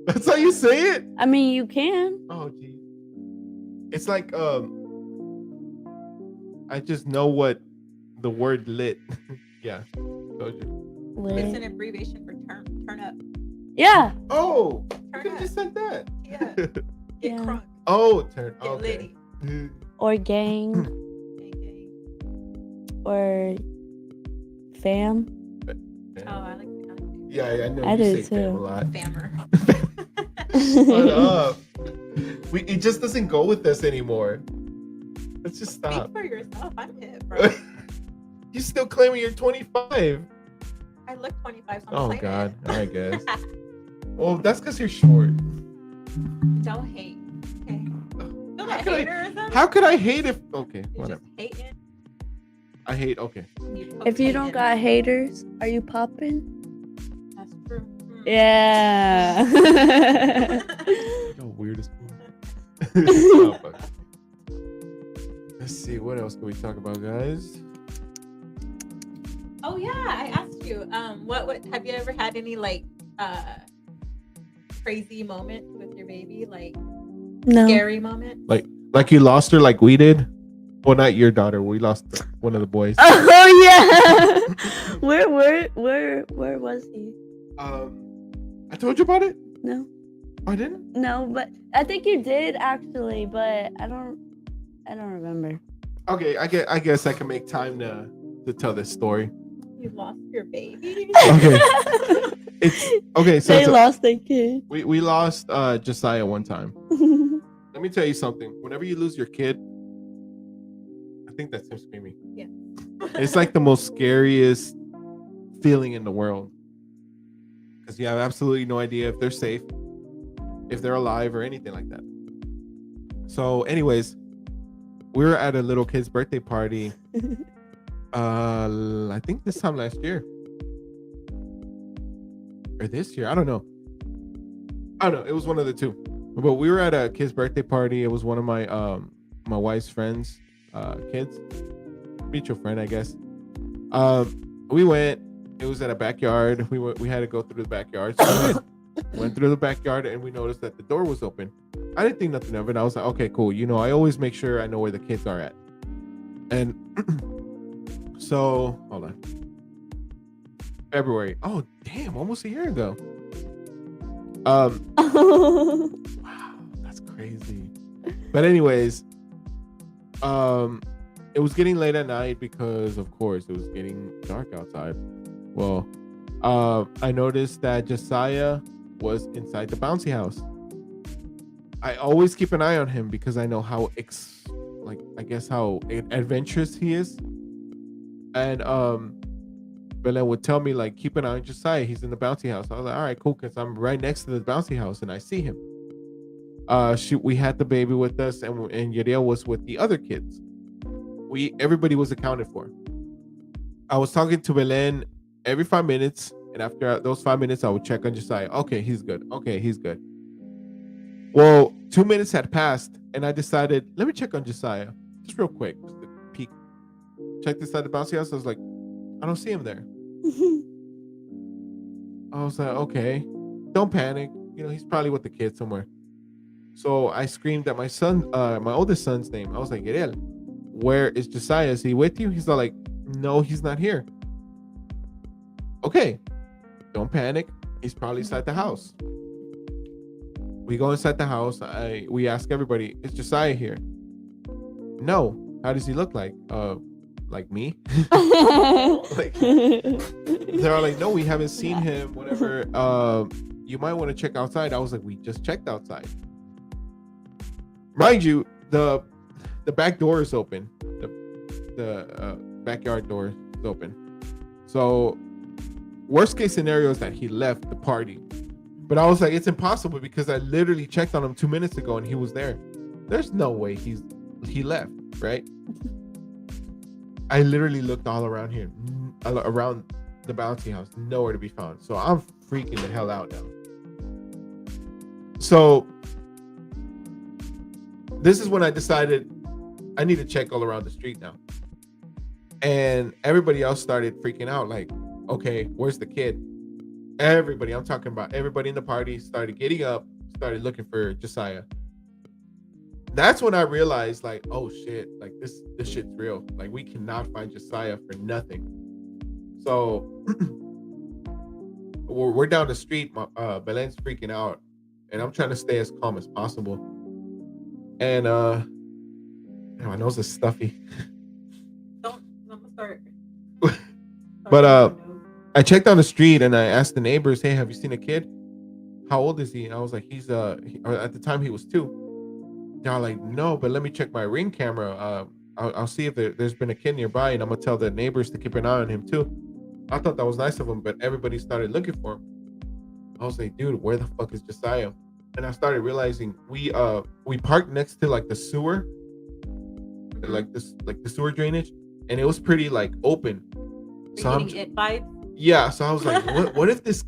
That's how you say it. I mean you can. Oh, geez. It's like I just know what the word lit. Yeah. Told you. It's Lit. an abbreviation for turn up. Yeah. Oh, you Turn could up. just said that. Tee up. Get Yeah. crunk. Oh, turn. Get Okay. litty. Or gang Gang, gang. or fam. Oh, I like Yeah, I know I you do say fam a too. lot. Fammer. Shut up. It just doesn't go with us anymore. Let's just Speak stop. for yourself. I'm hip, bro. You still claiming you're 25? I look 25. So I'm Oh claiming God, it. I guess. Well, that's because you're short. Don't hate. Okay. Feel that could I- hater or something? How could I hate if? Okay, You're whatever. just hating. I hate. Okay. If you don't got haters, are you popping? That's true. Hmm. Yeah. You're weird as fuck. Let's see. What else can we talk about, guys? Oh yeah, I asked you. What have you ever had any like crazy moment with your baby? Like No. scary moment? Like you lost her, like we did. Well, not your daughter. We lost one of the boys. Oh yeah. Where was he? I told you about it. No. I didn't. No, but I think you did actually, but I don't remember. Okay, I guess I can make time to tell this story. You lost your baby? Okay. It's okay. So They it's lost their kid. we lost Josiah one time. Let me tell you something. Whenever you lose your kid, I think that's him screaming. Yeah. It's like the most scariest feeling in the world because you have absolutely no idea if they're safe, if they're alive, or anything like that. So, anyways, we were at a little kid's birthday party. I think this time last year or this year. I don't know. It was one of the two. But we were at a kid's birthday party. It was one of my my wife's friends, kids, mutual friend, I guess. We went. It was at a backyard. We had to go through the backyard. So we went through the backyard and we noticed that the door was open. I didn't think nothing of it. I was like, okay, cool. You know, I always make sure I know where the kids are at. And so, hold on. February. Oh, damn! Almost a year ago. Wow, that's crazy. But anyways, it was getting late at night because, of course, it was getting dark outside. Well, I noticed that Josiah was inside the bouncy house. I always keep an eye on him because I know how how adventurous he is. And Belen would tell me, like, keep an eye on Josiah. He's in the bouncy house. I was like, all right, cool, because I'm right next to the bouncy house and I see him. We had the baby with us, and Yadiel was with the other kids. Everybody was accounted for. I was talking to Belen every 5 minutes, and after those 5 minutes, I would check on Josiah. Okay, he's good. Okay, he's good. Well, 2 minutes had passed, and I decided, let me check on Josiah, just real quick, just a peek. Checked inside the bouncy house. I was like, I don't see him there. I was like, okay, don't panic. You know, he's probably with the kids somewhere. So I screamed at my son, my oldest son's name. I was like, Yadiel, where is Josiah? Is he with you? He's all like, no, he's not here. Okay, don't panic. He's probably inside the house. We go inside the house. We ask everybody, is Josiah here? No. How does he look like? Like me? Like, they're all like, no, we haven't seen him, whatever. You might want to check outside. I was like, we just checked outside. Mind you, the back door is open. The backyard door is open. So worst case scenario is that he left the party. But I was like, it's impossible because I literally checked on him 2 minutes ago and he was there. There's no way he left, right? I literally looked all around here, around the bouncy house, nowhere to be found. So I'm freaking the hell out now. So this is when I decided I need to check all around the street now. And everybody else started freaking out, like, okay, where's the kid? Everybody, I'm talking about everybody in the party started getting up, started looking for Josiah. That's when I realized, like, oh shit, like this shit's real. Like, we cannot find Josiah for nothing. So we're down the street. Belen's freaking out, and I'm trying to stay as calm as possible. And my nose is stuffy. I'm gonna start. But I checked on the street and I asked the neighbors, "Hey, have you seen a kid? How old is he?" And I was like, "He's at the time he was 2." They're like, "No, but let me check my Ring camera. I'll see if there's been a kid nearby, and I'm gonna tell the neighbors to keep an eye on him too." I thought that was nice of them, but everybody started looking for him. I was like, "Dude, where the fuck is Josiah?" And I started realizing we parked next to like the sewer, like the sewer drainage, and it was pretty like open. So I'm it vibes. Yeah, so I was like, what if this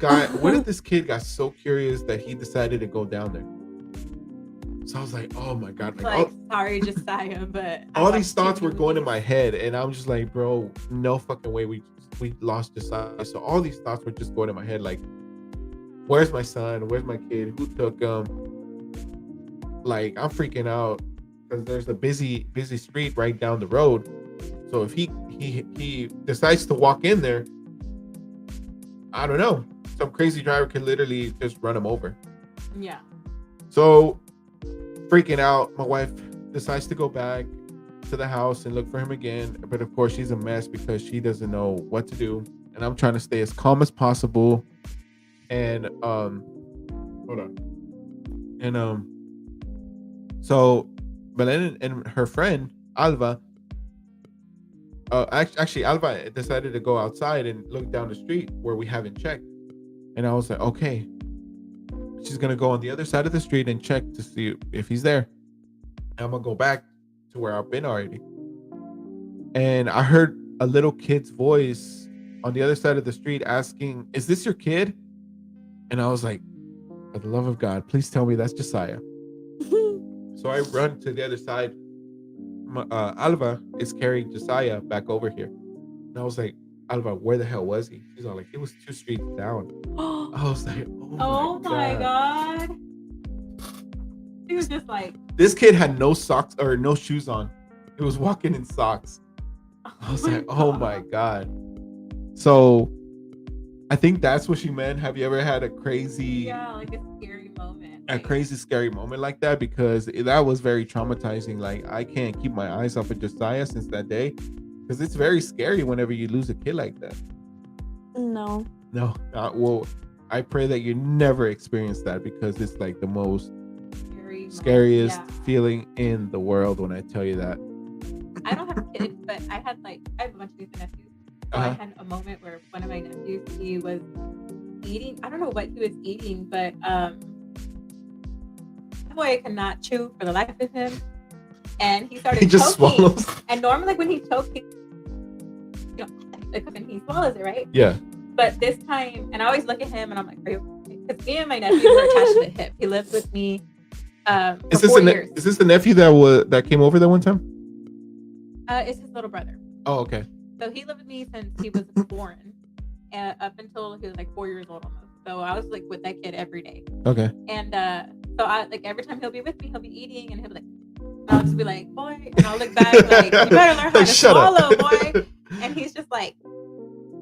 kid got so curious that he decided to go down there? So I was like, oh my god, like sorry, Josiah, but all these thoughts were going in my head, and I'm just like, bro, no fucking way we lost Josiah. So all these thoughts were just going in my head, like, where's my son? Where's my kid? Who took him? Like, I'm freaking out because there's a busy street right down the road. So if he decides to walk in there, I don't know, some crazy driver could literally just run him over. Yeah. So freaking out, my wife decides to go back to the house and look for him again. But of course, she's a mess because she doesn't know what to do. And I'm trying to stay as calm as possible. And hold on. And so Belen and her friend Alva, actually Alva decided to go outside and look down the street where we haven't checked. And I was like, okay, she's gonna go on the other side of the street and check to see if he's there. And I'm gonna go back to where I've been already. And I heard a little kid's voice on the other side of the street asking, "Is this your kid?" And I was like, for the love of God, please tell me that's Josiah. So I run to the other side. Alva is carrying Josiah back over here. And I was like, Alva, where the hell was he? She's all like, he was 2 streets down. I was like, oh my god. He was just like, this kid had no socks or no shoes on. He was walking in socks. I was like, oh my god. So I think that's what she meant. Have you ever had a crazy, like a scary moment? A crazy scary moment like that? Because that was very traumatizing. Like, I can't keep my eyes off of Josiah since that day, because it's very scary whenever you lose a kid like that. No. Well, I pray that you never experience that, because it's like the most scariest feeling in the world when I tell you that. I don't have kids, but I have a bunch of nieces and nephews. So I had a moment where one of my nephews, he was eating, I don't know what he was eating, but that boy cannot chew for the life of him. And he started just choking. Swallows. And normally like when he chokes, he swallows it, right? Yeah. But this time, and I always look at him and I'm like, are you okay? Because me and my nephew were attached to the hip. He lived with me for 4 years. Is this the nephew that came over that one time? It's his little brother. Oh, okay. So he lived with me since he was born, up until he was like 4 years old almost. So I was like with that kid every day. Okay. And so I like every time he'll be with me, he'll be eating, and he'll be like, and I'll just be like, boy, and I'll look back like, you better learn how to swallow, boy. And he's just like,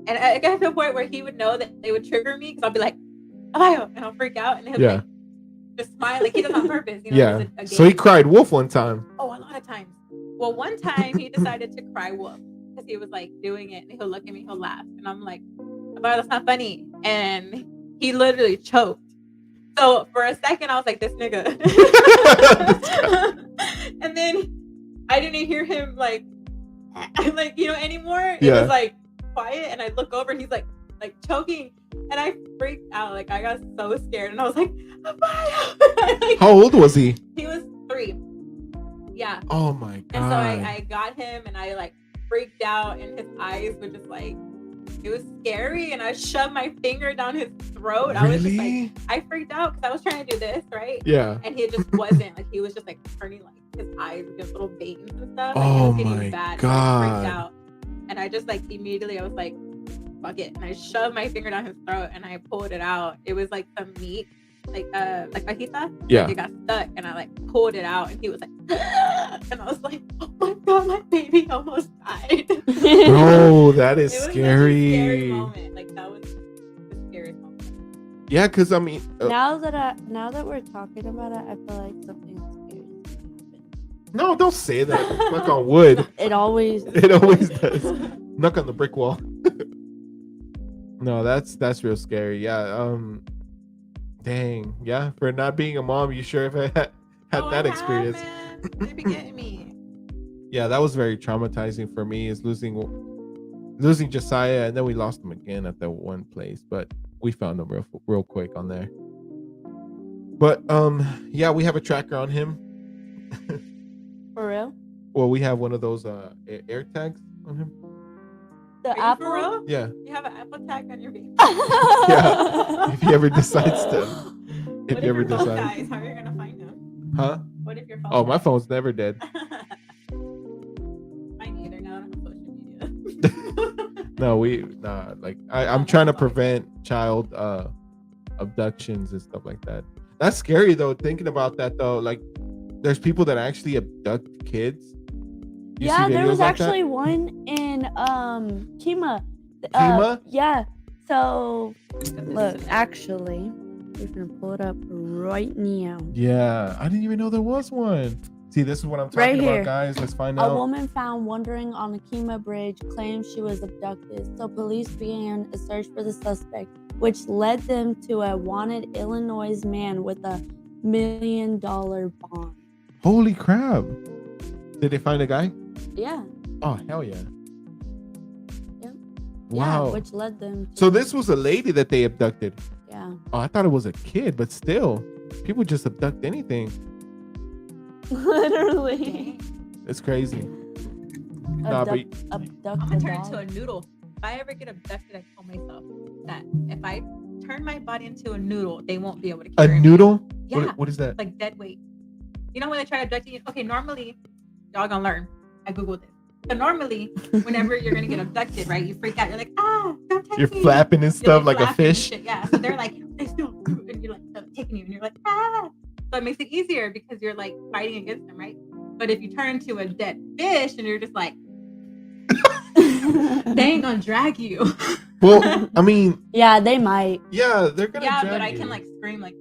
and I got to the point where he would know that they would trigger me, because I'll be like, Abayo, and I'll freak out, and he'll be like, just smile, like he does on purpose. You know, So he cried wolf one time. Oh, a lot of times. Well, one time he decided to cry wolf because he was like doing it, and he'll look at me, he'll laugh, and I'm like, Abayo, that's not funny. And he literally choked. So for a second, I was like, this nigga. And then I didn't hear him like anymore. It was like quiet, and I look over and he's like choking, and I freaked out. Like, I got so scared, and I was like, like, how old was he? He was 3. Yeah. Oh my god. And so I got him, and I like freaked out, and his eyes would just like It was scary, and I shoved my finger down his throat. I was just like, Really? I freaked out because I was trying to do this, right? Yeah. And he just wasn't. Like, he was just like turning like his eyes with just little veins and stuff. Like, it Oh was getting my bad. So I God. freaked out. And I just like immediately I was like, fuck it. And I shoved my finger down his throat and I pulled it out. It was like some meat, like fajita. Yeah. It got stuck and I like pulled it out and he was like, and I was like, oh my god, my baby almost died. Bro, that is It was such a scary. scary moment. Like that was the scariest moment. Yeah, because I mean, now that we're talking about it, I feel like something scary is gonna happen. no, don't say that. Knock on wood. It always It always does. Knock on the brick wall. No, that's real scary. Yeah. Dang. Yeah. For not being a mom, you sure have had Oh, I that have, experience? man. They be getting me. Yeah, that was very traumatizing for me. Is losing Josiah, and then we lost him again at that one place, but we found him real quick on there. But yeah, we have a tracker on him. for real. Well, we have one of those air tags on him. The Are you apple. for real? Yeah. You have an apple tag on your baby. Yeah. If he ever decides to, What if if he ever your phone decides, dies? How are you gonna find him? huh? What if your phone? Oh, my dies? phone's never dead. Mine either. Now I don't have social media. No, like I'm trying to prevent child abductions and stuff like that. That's scary though, thinking about that though. Like there's people that actually abduct kids. You Yeah, see there videos was like that? actually one in Kima. Kima? Yeah. So look, actually, we're gonna pull it up right now. Yeah, I didn't even know there was one. See, this is what I'm talking Right about, here. guys. Let's find A out. woman found wandering on the Kima Bridge claims she was abducted, so police began a search for the suspect, which led them to a wanted Illinois man with a $1 million bond. Holy crap! Did they find a guy? Yeah. Oh hell yeah! Yep. Wow. Yeah, which led them to, So this was a lady that they abducted. yeah. Oh, I thought it was a kid, but still, people just abduct anything. Literally. It's crazy. Nah, but Abduct I'm a gonna turn dog. into a noodle. If I ever get abducted, I tell myself that if I turn my body into a noodle, they won't be able to a carry me. noodle? Yeah. What is that? Like dead weight. You know when they try to abduct you? Okay, normally, y'all gonna learn. I googled this. So normally, whenever you're gonna get abducted, right? You freak out. You're like, don't take You're me. flapping and You're, stuff like a flapping and fish. shit. Yeah. So they're like, they still, and you're like taking you, and you're like, So it makes it easier because you're like fighting against them, right? But if you turn into a dead fish and you're just like, they ain't gonna drag you. Well, I mean, Yeah, they might. yeah, they're gonna. Yeah, drag but I you. can like scream like,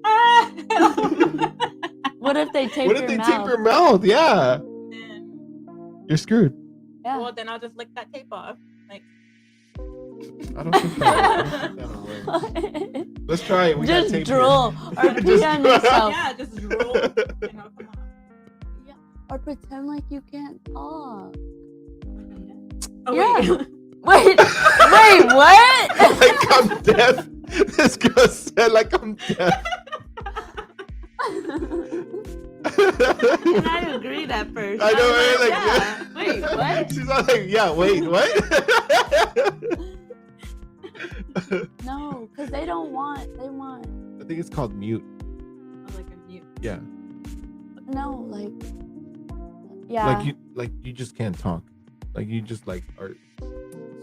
What if they tape What if your they mouth? tape your mouth? Yeah, Then, you're screwed. Yeah. well, then I'll just lick that tape off. Like, I don't think that'll work. Let's try it. We got Just tape drool or Just pee on drool. yourself yeah, just roll and I'll come off. or pretend like you can't talk. Oh Yeah. wait. Wait, what? like I'm deaf. This girl said like I'm deaf. And I agreed at first. I know, was right? yeah. Like, Wait, what? She's all like, yeah, wait, what? No, because they want. I think it's called mute. Oh, like a mute. Yeah, No, like. Yeah. like you just can't talk. Like you just like are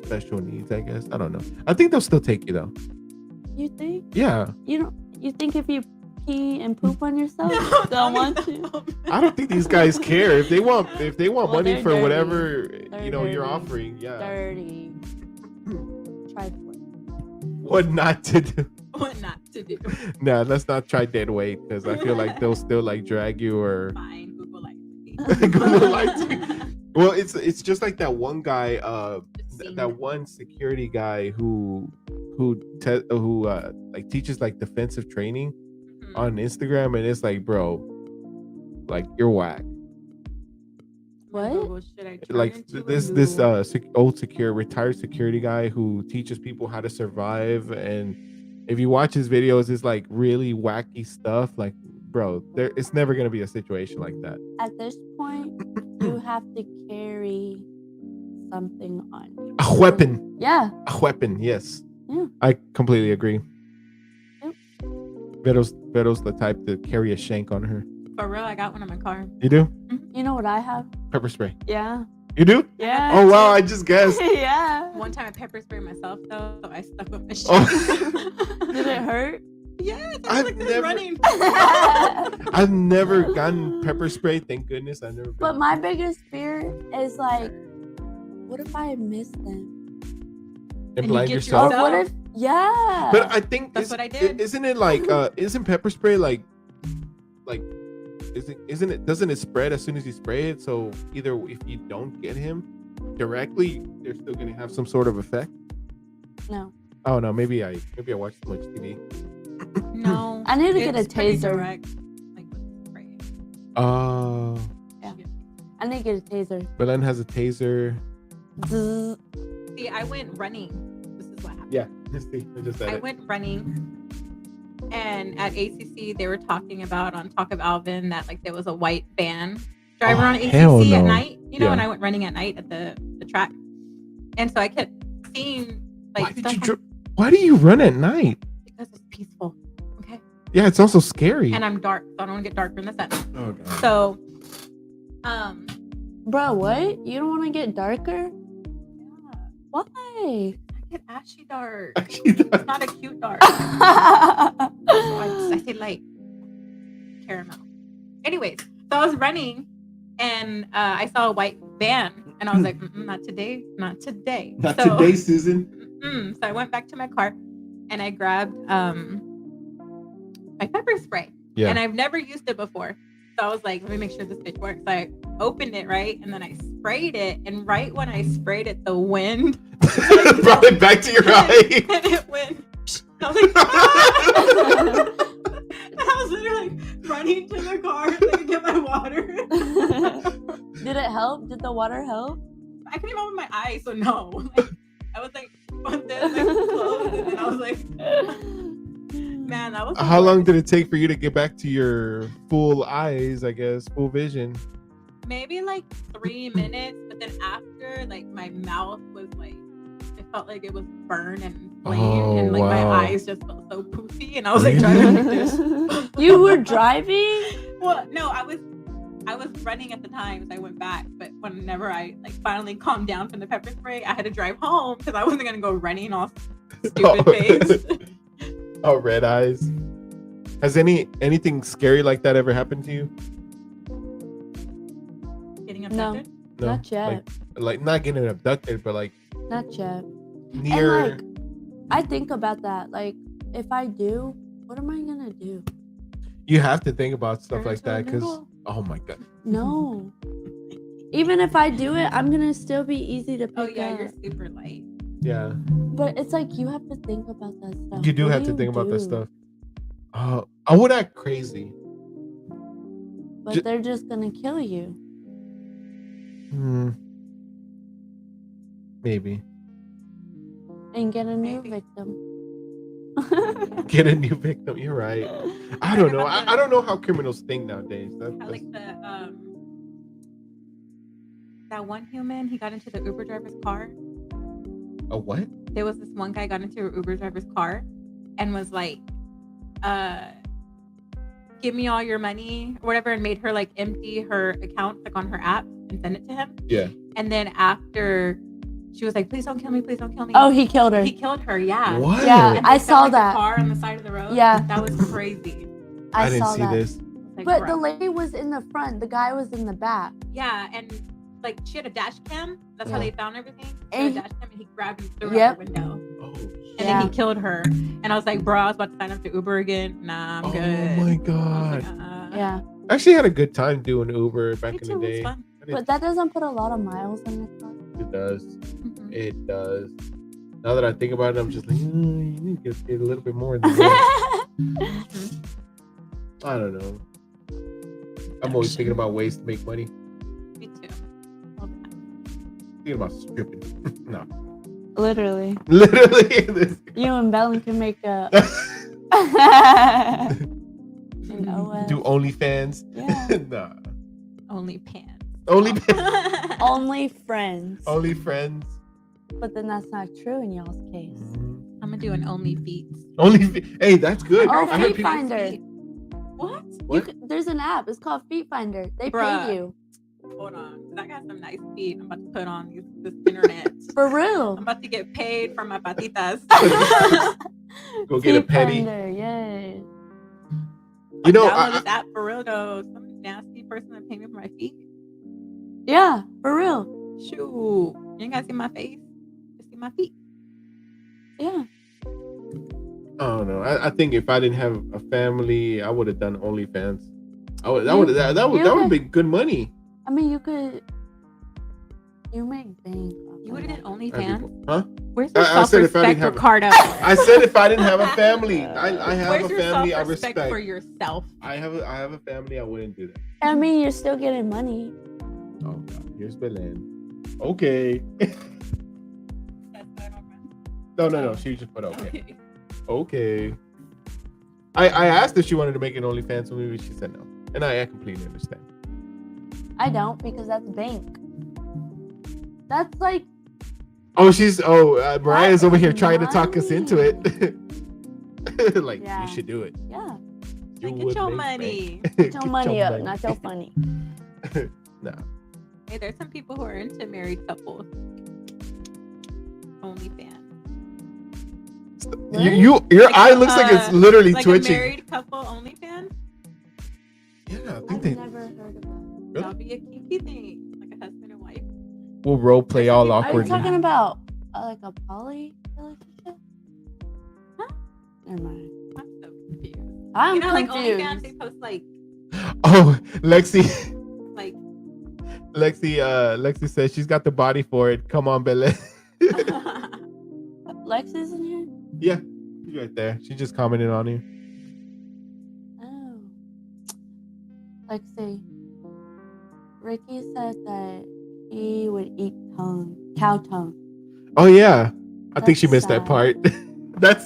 special needs, I guess. I don't know. I think they'll still take you though. You think? Yeah, You think if you pee and poop on yourself, No, they'll want to? I don't think these guys care if they want Well, money they're for dirty. whatever They're you know you're dirty. offering. Yeah, Dirty. Trifling. what not to do. What not to do? No, let's not try dead weight because I feel like they'll still like drag you or Fine, Google likes me. Google likes well, it's just like that one guy, Just seeing that one security guy who like teaches like defensive training Mhm. on Instagram, and it's like, bro, like you're whack. What? Google, should I turn Like into a this noodle? old retired security guy who teaches people how to survive, and if you watch his videos, it's like really wacky stuff. Like, bro, it's never gonna be a situation like that. At this point, you have to carry something on you. A weapon. Yeah. A weapon. Yes. Yeah. I completely agree. Yep. Veto's the type to carry a shank on her. For real, I got one in my car. You do? You know what I have? Pepper spray. Yeah. You do? Yeah. Oh wow! I just guessed. Yeah. One time I pepper sprayed myself though, so I stuck with my shit. Oh. Did it hurt? Yes, I I've was like this never- running. I've never gotten pepper spray. Thank goodness I've never. But my biggest fear is like, what if I miss them? and you blind get yourself. Or what if? Yeah. But I think That's what I did. Isn't it like isn't pepper spray like isn't it doesn't it spread as soon as you spray it? So either if you don't get him directly, they're still gonna have some sort of effect. No. Oh no, maybe I watched too much TV. No, I need to get a it's pretty taser. direct, like with spray. Oh, Yeah. I need to get a taser. Belen has a taser. Zzz. See, I went running. This is what happened. Yeah, see, I just said I it. went running, and at ACC they were talking about on Talk of Alvin that like there was a white van driver Oh, on hell ACC at no. night, you know, Yeah. and I went running at night at the track, and so I kept seeing Why like did stuff you why do you run at night? because it's peaceful, okay, Yeah, it's also scary. and I'm dark, so I don't want to get dark during the sun. Oh god. So, Bro, what? You don't want to get darker? yeah, Why? I get ashy dark. Actually, It's not a cute dark. So I say like caramel. Anyways, so I was running and I saw a white van and I was like, not today, not today. Not So- today, Susan. So I went back to my car and I grabbed my pepper spray. Yeah. And I've never used it before. So I was like, let me make sure this bitch works. So I opened it, right? And then I sprayed it. And right when I sprayed it, the wind Brought it back to your eye. and it went. I was like, "Ah!" And I was literally running to the car so I could get my water. Did it help? Did the water help? I couldn't even open my eyes, so no. Like, I was like, on this, like closed, and then I was like, man, that was. the How long worst. did it take for you to get back to your full eyes, I guess, full vision? Maybe like 3 minutes, but then after, like my mouth was like, it felt like it was burned and inflamed, and like wow. my eyes just felt so poofy, and I was like driving like this. You were driving? Well, no, I was running at the time, so I went back. But whenever I like finally calmed down from the pepper spray, I had to drive home because I wasn't gonna go running all stupid face. Oh, red eyes. Has anything scary like that ever happened to you? Getting No. abducted. No, Not yet. Like not getting abducted, but like Not yet. near. And like, I think about that. Like, if I do, what am I gonna do? You have to think about stuff Turn like into a that because noodle. oh my god. No. Even if I do it, I'm gonna still be easy to pick Oh yeah, up. you're super light. Yeah, But it's like you have to think about that stuff. you do What have to you think about this do? stuff. I would act crazy. But Ju- they're just gonna kill you. Maybe And get a new Maybe. victim. get a new victim. You're right. I don't know. I don't know how criminals think nowadays. How, That's, like the that one human, he got into the Uber driver's car. a what? There was this one guy got into an Uber driver's car and was like, give me all your money or whatever, and made her like empty her account like on her app and send it to him. Yeah. And then after she was like, please don't kill me, please don't kill me. Oh, he killed her. He killed her, yeah. What? Yeah, And I they saw found, like, that. a car on the side of the road. Yeah. That was crazy. I didn't saw see that. this. Like, But bruh. the lady was in the front. The guy was in the back. Yeah, and like she had a dash cam. That's how Yeah. they found everything. She And had a he- dash cam, and he grabbed and threw Yep. out the window. Oh, And Yeah. then he killed her. And I was like, bro, I was about to sign up to Uber again. Nah, I'm oh good. my I god. was like, Yeah. I actually had a good time doing Uber back Me in too, the it was day. fun. I did- But that doesn't put a lot of miles in the car. It does. Mhm. It does. Now that I think about it, I'm just like, you need to get paid a little bit more than that. I don't know. I'm always thinking about ways to make money. Me too. All the time. Thinking about stripping. No. Literally. Literally. This- You and Belen can make a. An OS. Do OnlyFans. Yeah. Nah. Only pants. Only Only friends. only friends. But then that's not true in y'all's case. I'm gonna do an only feet. Hey, that's good. Oh, I heard Feet people. Finder. What? What? There's an app. It's called Feet Finder. They Bruh. pay you. Hold on. 'Cause I got some nice feet. I'm about to put on this internet. For real. I'm about to get paid for my patitas. Go get a Feet petty. Finder, yay. You know, Download I, this app for real though. Some nasty person that paid me for my feet. Yeah, for real. Shoot. You ain't gotta see my face. Just see my feet. Yeah. I don't know. I think if I didn't have a family, I would have done OnlyFans. That would have been good money. I mean, you make bank. off You of would have that. did That'd be OnlyFans. cool. Huh? Where's your I said if I didn't self-respect, have- Ricardo? I said if I didn't have a family, I have Where's a your family. I self-respect respect. for yourself? I have a family. I wouldn't do that. I mean, you're still getting money. Oh God, here's Belen. Okay. No. She just put okay. Okay. I asked if she wanted to make an OnlyFans with me, but she said no, and I completely understand. I don't because that's bank. That's like Oh, Mariah's over here That's trying to talk us into it. Like Yeah. you should do it. yeah, You Like, would get your make money. bank. get your money up, not your funny. Nah. Hey, there's some people who are into married couples. OnlyFans. Your eye looks like it's literally Like a twitching. married couple OnlyFans? Yeah, I think I've they never heard of that. Really? That'll be a kinky thing. Like a husband and wife. will role play all Are you Are you awkwardly. talking about like a poly relationship? Huh? Never mind. I'm so confused. I'm You know, like confused. OnlyFans, they post like Oh, Lexi says she's got the body for it. Come on, Bella. Lex is in here. Yeah, she's right there. She just commented on you. Oh, Lexi. Ricky said that he would eat cow tongue. Oh yeah, I think she That's missed that sad. part. That's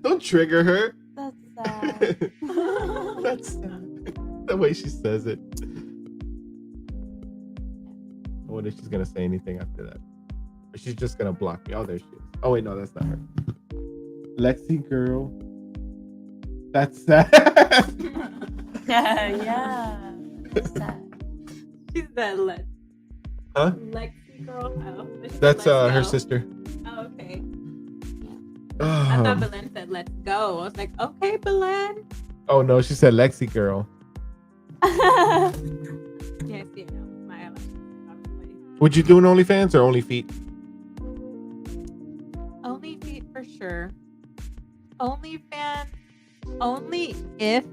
don't trigger her. That's sad. That's the way she says it. I wonder if she's gonna say anything after that. Or she's just gonna block me. Oh, there she is. Oh wait, no, that's not her. Lexi girl. That's sad. yeah. That's sad. She's that Huh? Lexi girl. Oh, but she That's said, "Let's her go." sister. Oh, okay. I thought Oh. Belen said let's go. I was like, okay, Belen. Oh no, she said Lexi girl. Yeah, see it now. My eyelashes, obviously. Would you do an OnlyFans or only feet? Only feet for sure. OnlyFans only if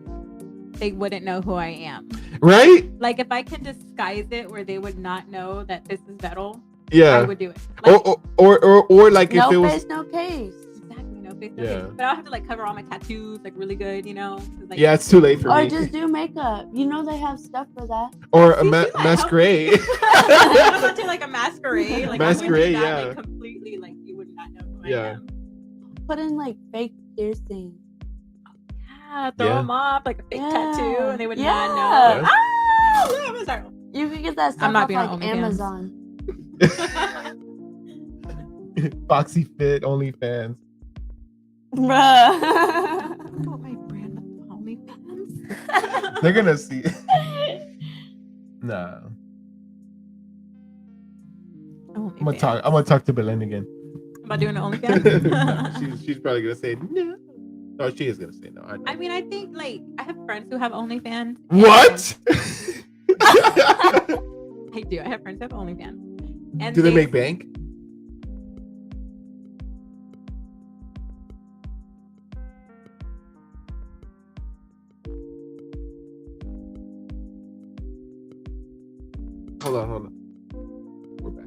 they wouldn't know who I am. Right? Like if I can disguise it where they would not know that this is Vettel, I Yeah. would do it. Like, Or like no if it was face, no case. exactly, no face, no Yeah. face. But I'll have to like cover all my tattoos like really good, you know? 'Cause, like, yeah, it's too late for Or me. just do makeup. You know they have stuff for that. Or a See, she might help masquerade. I'm about to like a masquerade. Like Masquerade, I would do that, yeah. like, completely like you would not know who Yeah. I am. Put in like fake piercing. Yeah, throw Yeah. them off like a fake Yeah. tattoo, and they would not Yeah. know. Ah, look, I'm sorry. You could get that stuff I'm not off being on like OnlyFans. Amazon. Foxy Fit, OnlyFans. Bruh. Put my brand on OnlyFans. They're gonna see. Nah. I'm gonna talk to Belen again. About doing the OnlyFans. No, she's probably gonna say no. No, she is gonna say no. I know. I mean, I think like I have friends who have OnlyFans. What? I do. I have friends who have OnlyFans. And Do they make bank? Hold on. We're back.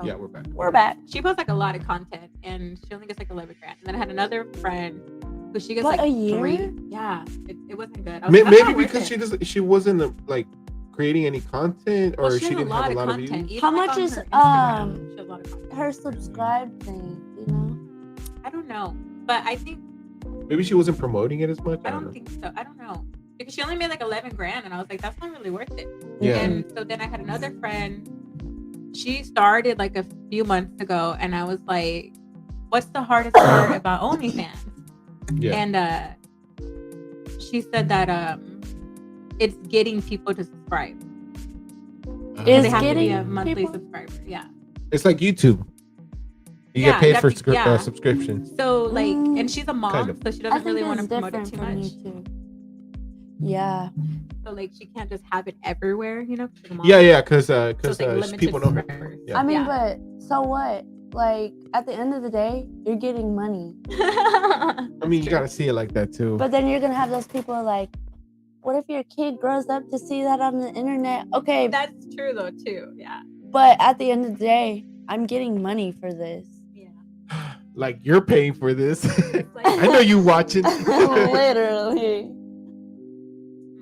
Yeah, we're back. We're back. She posts like a lot of content, and she only gets like 11 grand. And then I had another friend who she gets What, like a year? 3. Yeah, it wasn't good. I was like, "That's Maybe not worth because it." she wasn't like creating any content, or Well, she has didn't have a lot of content. views. Even, How like, much on is, her Instagram, she has a lot of content. Her subscribe thing, you know? I don't know, but I think Maybe she wasn't promoting it as much. I know. don't think so. I don't know because she only made like 11 grand, and I was like, that's not really worth it. Yeah. And so then I had another friend. She started like a few months ago, and I was like, what's the hardest part about OnlyFans? Yeah. And she said that it's getting people to subscribe. Is They have to be getting a monthly people- subscriber. Yeah. It's like YouTube. You Yeah, get paid for that's- yeah. subscriptions. So like, and she's a mom, Kind of. so she I doesn't think really want to it's promote it different too from much. YouTube. Yeah. So like, she can't just have it everywhere, you know? 'cause she's a mom. Yeah, because So it's like limited people know her. subscribers. Yeah. I mean, Yeah. but so what? Like at the end of the day, you're getting money. I mean, you gotta see it like that too. But then you're gonna have those people like, what if your kid grows up to see that on the internet? Okay, That's true though too. Yeah. but at the end of the day, I'm getting money for this. Yeah. Like you're paying for this. like- I know you watching. Literally.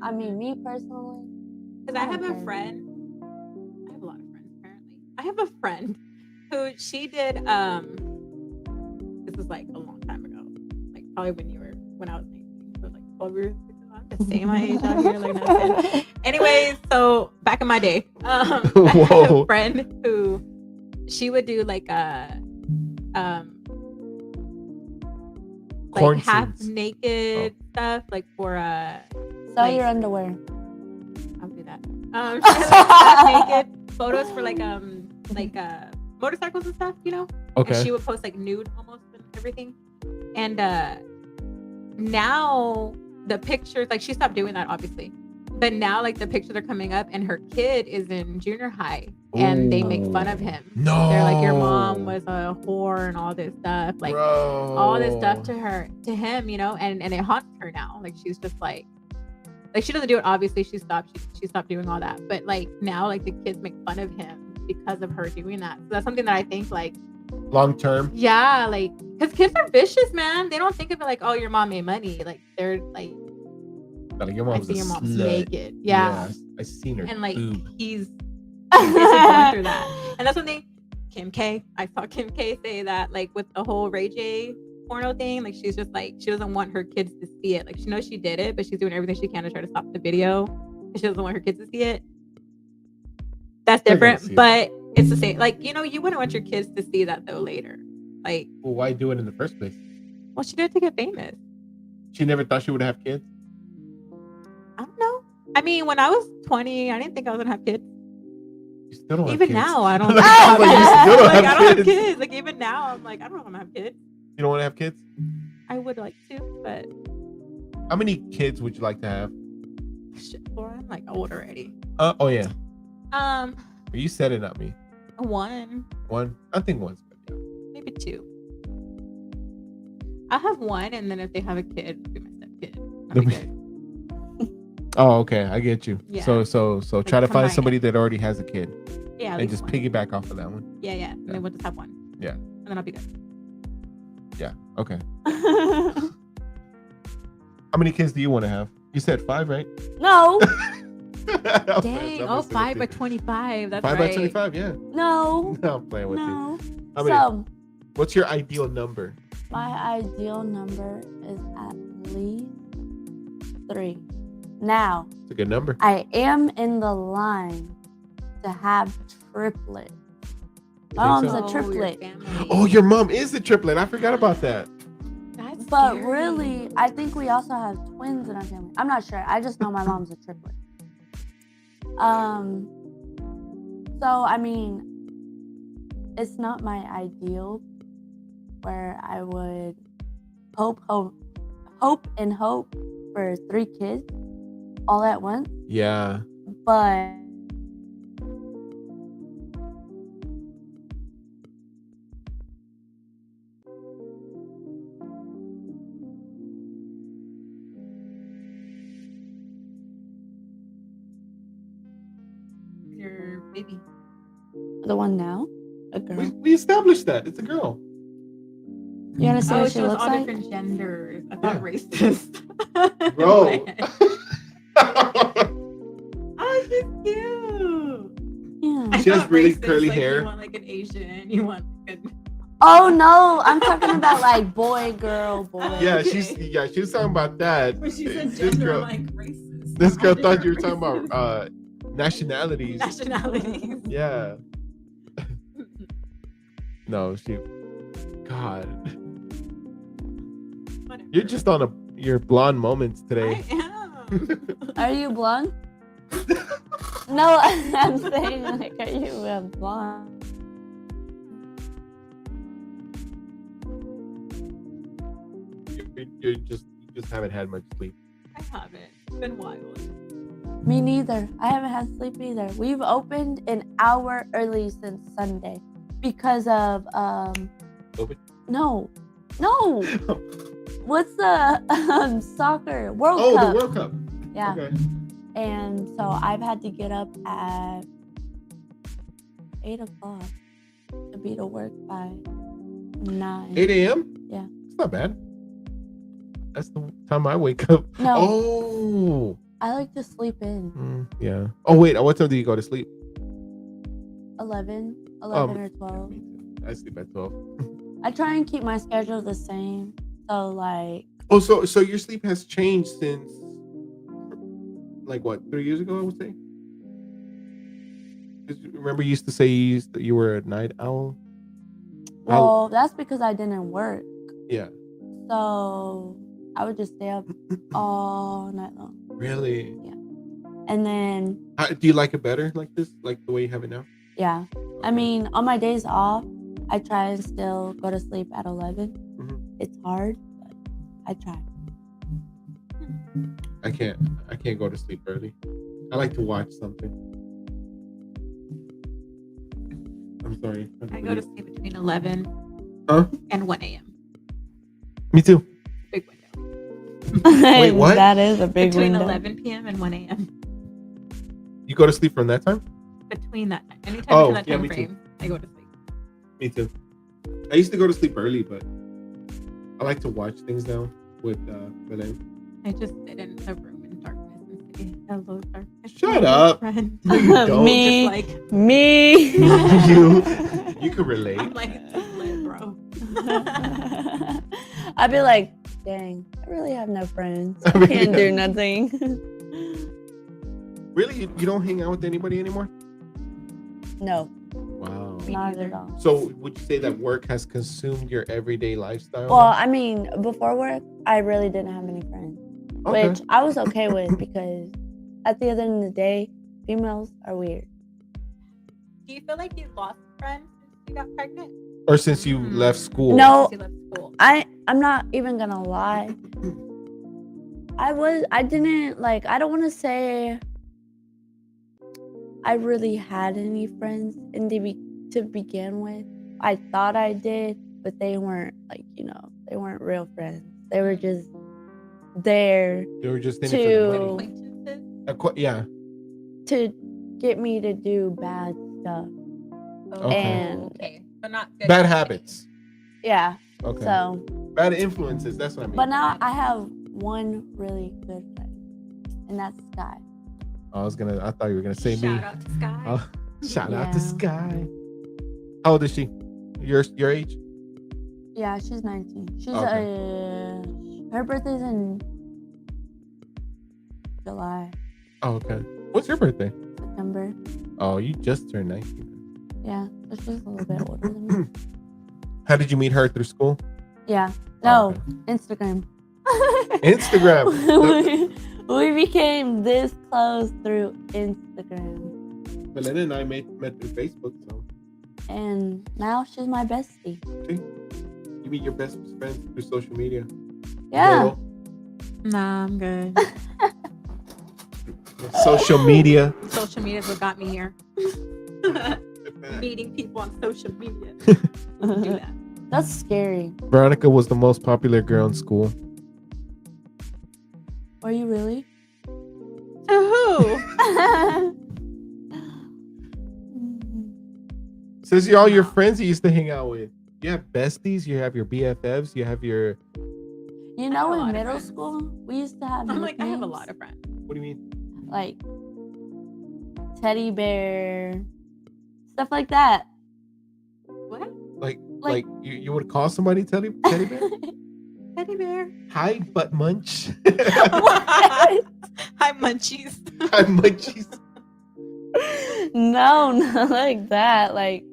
I mean, me personally. Because I have a Okay. friend. I have a lot of friends apparently. I have a friend who she did this was like a long time ago. Like probably when I was 19. So like 12 years ago. I'm just saying my age out here like nothing. Anyways, so back in my day, I had Whoa. a friend who she would do like a Corn like half scenes. naked stuff like for Sell Like- your underwear. I'll do that. She did, like, half naked photos for like motorcycles and stuff, you know. And Okay. she would post like nude almost and everything. And now the pictures, like she stopped doing that obviously, but now like the pictures are coming up, and her kid is in junior high, and they make fun of him. No. They're like, your mom was a whore and all this stuff, like Bro. all this stuff to him, you know, and it haunts her now. Like she's just like she doesn't do it obviously. She stopped doing all that, but like now like the kids make fun of him because of her doing that. So that's something that I think like, long term. yeah, like because kids are vicious, man. They don't think of it like, oh, your mom made money. Like they're like, Like your I mom's see a your mom's slut. naked. Yeah. I seen her. And like boob. he's basically going through that. And that's something Kim K. I saw Kim K say that like with the whole Ray J porno thing, like she's just like she doesn't want her kids to see it. Like she knows she did it, but she's doing everything she can to try to stop the video. And she doesn't want her kids to see it. That's They're gonna different, see but it's the same. Like, you know, you wouldn't want your kids to see that though later. Like, Well, why do it in the first place? well, she did it to get famous. She never thought she would have kids. I don't know. I mean, when I was 20, I didn't think I was gonna have kids. You still don't have Even kids. now, I don't. Like, think I'm like, you still don't like, have I don't have kids. kids. Like even now, I'm like, I don't know if I'm gonna have kids. You don't want to have kids? I would like to, but How many kids would you like to have? shit, Laura, I'm like old already. Oh yeah. Um, You said it, not me. one, One. I think one's good. maybe two. I'll have one, and then if they have a kid, it'll be my stepkid. That'd be good. Oh, okay. I get you. Yeah. So try to find combine somebody that already has a kid Yeah, at and least just one. piggyback off of that one. Yeah, and then we'll just have one. Yeah. And then I'll be good. Okay. How many kids do you want to have? You said 5, right? No, Dang! Oh, 5 by 25. That's 5 right. by 25. Yeah. no, No, I'm playing with you. no. How many? So What's your ideal number? my ideal number is at least 3. Now, It's a good number. I am in the line to have triplets. My Think mom's so? a your triplet. family. Oh, your mom is the triplet. I forgot about that. That's But scary. really, I think we also have twins in our family. I'm not sure. I just know my mom's a triplet. So I mean, it's not my ideal where I would hope and hope for 3 kids all at once, Yeah. but Your baby. the one now, a girl. We established that. It's a girl. You want to see Oh, what she she was looks all like? different genders. I Yeah. thought racist. Bro. Oh, she's cute. Yeah. I She has thought really racist, curly like, hair. You want like an Asian. You want like a... Oh no, I'm talking about like boy, girl, boy. Yeah, Okay. she was talking about that. When she said This gender, girl- I'm like racist. This girl thought you were talking about nationalities. nationalities. Yeah. No, she. God, Whatever. you're just on your blonde moments today. I am. Are you blonde? No, I'm saying like, are you blonde? You just haven't had much sleep. I haven't. It's been wild. Me neither. I haven't had sleep either. We've opened an hour early since Sunday because of Open? no. What's the soccer World Oh, Cup? the World Cup. Yeah. Okay. And so I've had to get up at 8 o'clock to be to work by 9. 8 a.m. Yeah. It's not bad. That's the time I wake up. No, Oh. I like to sleep in Yeah. Oh wait. What time do you go to sleep? 11 or 12. Me too. I sleep at 12. I try and keep my schedule the same. So like, Oh, so your sleep has changed since like what, 3 years ago? I would say. 'Cause remember, you used to say you were a night owl. well, that's because I didn't work. Yeah. So I would just stay up all night long. Really? And then, Do you like it better like this, like the way you have it now? yeah. I mean, on my days off, I try and still go to sleep at 11. Mhm. It's hard, but I try. I can't go to sleep early. I like to watch something. I'm sorry. I go to sleep between 11 Huh? and 1 a.m. Me too. Big window. Wait, what? That is a big Between window. 11 p.m. and 1 a.m. You go to sleep from that time? Between that time. Anytime Oh, between that yeah, time me too. frame, I go to sleep. Me too. I used to go to sleep early, but I like to watch things now with Belen. I just sit in a room in darkness and say, hello, darkness. Shut my up. Friend. No, you don't. Me. Just like, Me. You can relate. I'm like, lit, bro. I'd be like, dang, I really have no friends. I I mean, can't do nothing. Really? You don't hang out with anybody anymore? No, Wow. not at all. So would you say that work has consumed your everyday lifestyle? Well, I mean, before work, I really didn't have any friends, Okay. which I was okay with because at the end of the day, females are weird. Do you feel like you lost friends since you got pregnant? Or since you left school? No. Since you left school. I'm not even gonna lie. I don't want to say I really had any friends to begin with. I thought I did, but they weren't they weren't real friends. They were just there They were just in it for the To- money. Acquaintances? Yeah. to get me to do bad stuff. Okay. And Okay. So not good. Bad habits. yeah, Okay. so Bad influences. That's what I mean. but now I have one really good friend, and that's Sky. I thought you were gonna say Shout me. out to Sky. Oh, shout out to Yeah. Sky. How old is she? Your age? Yeah, she's 19. She's her birthday's in July, Oh, okay. What's your birthday? September. Oh, you just turned 19. Yeah, so she's a little bit older than me. How did you meet her, through school? Yeah, Oh, no, okay. Instagram. Instagram. we became this close through Instagram, Belen and I met through Facebook. So and now she's my bestie. you meet your best friends through social media. Yeah. Lolo. Nah, I'm good. Social media. Social media is what got me here. Meeting people on social media. Do that. That's scary. Veronica was the most popular girl in school. Are you really? To who? Says all your friends you used to hang out with. You have besties. You have your BFFs. You have your. You I have know, a lot in of middle friends. school, we used to have I'm like, I have a nicknames, lot of friends. What do you mean? like teddy bear, stuff like that. What? Like you would call somebody teddy bear? Teddy bear. Hi, butt munch. Hi, munchies. Hi, munchies. No, not like that. Like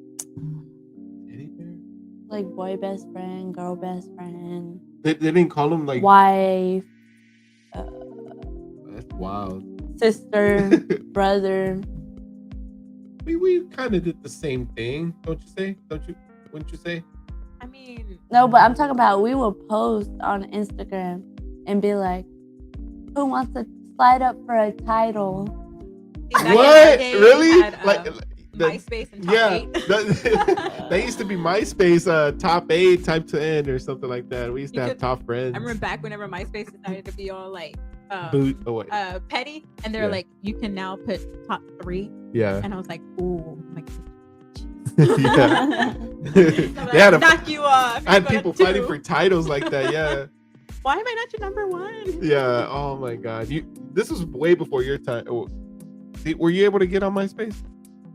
Teddy bear? boy best friend, girl best friend, They didn't call him like. wife, That's wild. sister, brother. We kind of did the same thing, don't you say? Wouldn't you say? I mean, No, but I'm talking about we will post on Instagram and be like, "Who wants to slide up for a title?" back in the What? day, Really? had, MySpace and Top Yeah, 8. that used to be MySpace top 8 type to end or something like that. We used to You have could- top friends. I remember back whenever MySpace decided to be all like petty, and they're Yeah. like, you can now put top 3, Yeah. and I was like, ooh, my Yeah. So They had knock you off. I had You go people to fighting 2. for titles like that. Yeah. Why am I not your number 1? Yeah. Oh my God. This was way before your time. Were you able to get on MySpace?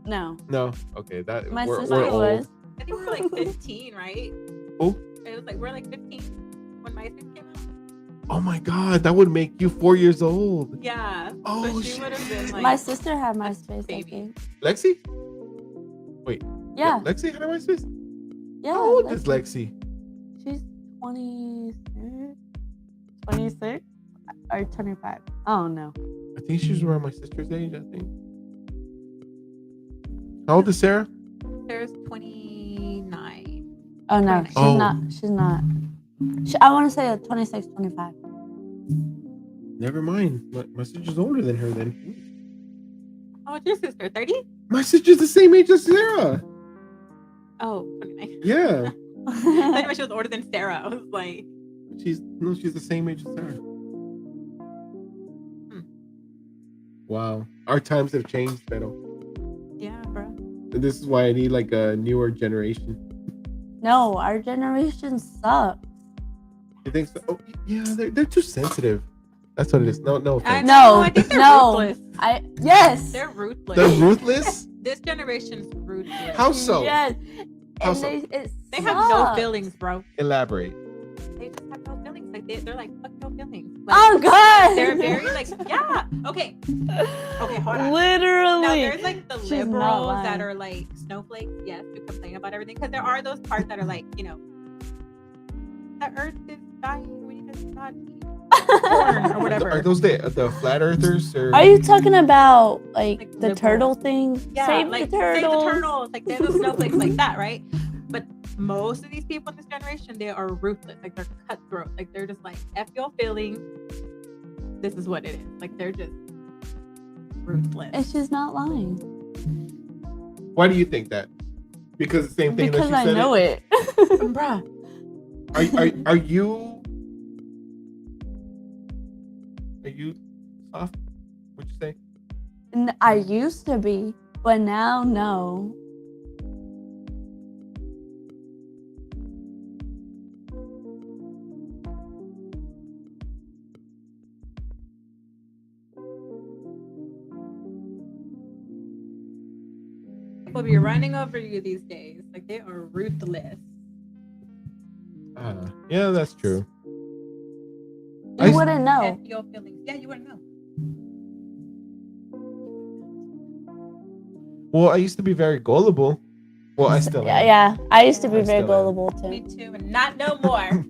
No, No. Okay. That my we're sister old. was. I think we were like 15, right? Who? It was like we're like 15 when MySpace came out. Oh my God. That would make you 4 years old. Yeah. Oh, so she would have been like My sister had MySpace, I baby. think. Lexi? Yeah, Lexi had a MySpace? yeah. How old like, is Lexi? She's 26 or 25. Oh no. I think she was around my sister's age, I think. How old is Sarah? Sarah's 29. Oh no, she's Oh. not. She's not. I want to say 26, 25. Never mind. My sister's older than her then. Oh, what's your sister? 30? My sister's the same age as Sarah. Oh, 29. Yeah. I thought she was older than Sarah. I was like, She's the same age as Sarah. Wow. Our times have changed, Beto. yeah, bro. And this is why I need like a newer generation. No, our generation sucks. You think so? Oh, yeah, they're too sensitive. That's what it is. No offense. No, I think they're no. ruthless. Yes. They're ruthless. They're ruthless? This generation's ruthless. How so? Yes. How And so? They have no sucks. feelings, bro. Elaborate. They just have no feelings. Like they're like, fuck no feelings. Like, Oh God. they're very like, yeah. Okay, hold on. Literally. Now there's like the She's not liberals lying. that are like snowflakes, yes, who complain about everything. Because there are those parts that are like, the earth is dying. We need to not eat corn or whatever. Are those the flat earthers or Are you talking about like Like the liberals. turtle thing? Yeah, Save like the turtles. Save the turtles. Like they're the snowflakes like that, right? But most of these people in this generation, they are ruthless. Like they're cutthroat. Like they're just like, F your feelings. This is what it is. Like they're just ruthless. And she's not lying. Why do you think that? Because the same thing Because that I you said. know it. Bruh. Are you soft? Would you say? I used to be, but now no. People be running over you these days. Like they are ruthless. Yeah, that's true. You wouldn't know. F your feelings. Yeah, you wouldn't know. Well, I used to be very gullible. Well, I still Yeah, am. yeah. I used to be I very still am. gullible Me too. too, and not no more.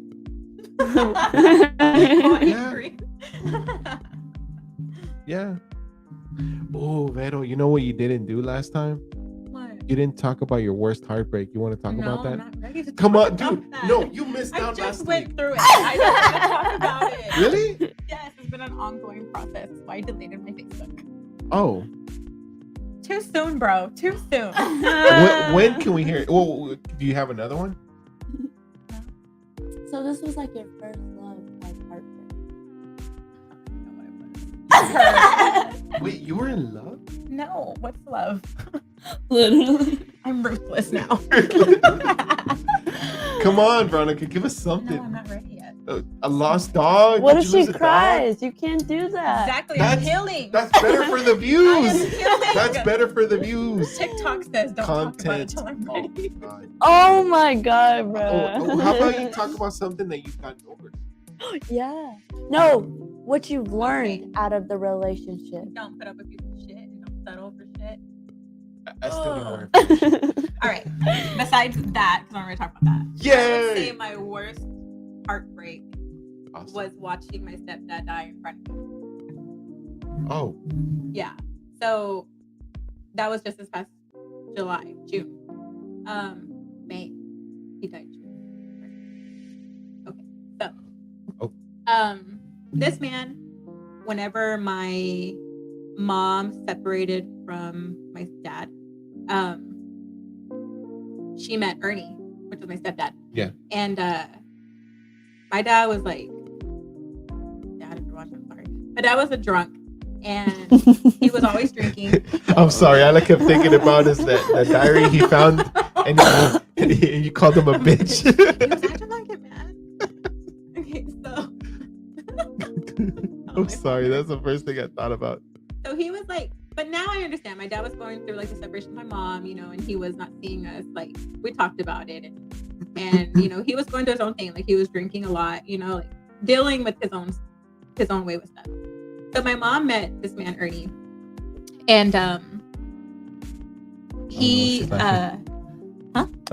Yeah. Oh, Vero, you know what you didn't do last time? What? You didn't talk about your worst heartbreak. You want to talk about that? I'm not ready to Come talk on, about dude. that. No, you missed I out just last went week. through it. I don't want to talk about it. Really? Yes, it's been an ongoing process. So I deleted my Facebook. Oh. Too soon, bro. Too soon. When can we hear it? Well, do you have another one? So this was like your first love like heartbreak. Wait, you were in love? No, what's love? Literally. I'm ruthless now. Come on, Veronica, give us No, something. I'm not ready yet. A lost dog? What Did if you she lose a dog? cries? You can't do that. Exactly. That's- I'm healing. That's better for the I am views. healing. That's better for the views. TikTok says don't talk about Content. it until I'm Oh, ready. God. Oh my god, bro. Oh, how about you talk about something that you've gotten over? Yeah. No, what you've learned out of the relationship. Don't put up with people's shit and don't settle for shit. I still need more. All right. Besides that, because I'm already talking about that. I would say Yay! my worst heartbreak Awesome. was watching my stepdad die in front of me. Oh, Yeah. So that was just this past June. May. He died June. Okay. So this man, whenever my mom separated from my dad, she met Ernie, which was my stepdad. Yeah. And my dad was like, Dad, if you're watching, I'm sorry. My dad was a drunk and he was always drinking. I'm sorry. All I kept thinking about is that diary he found, and you called him a bitch. He was acting like it, man. Okay, so I'm sorry. That's the first thing I thought about. So he was like, but now I understand. My dad was going through like the separation of my mom, and he was not seeing us. Like we talked about it, and he was going through his own thing. Like he was drinking a lot, like dealing with his own way with stuff. So my mom met this man Ernie, and he I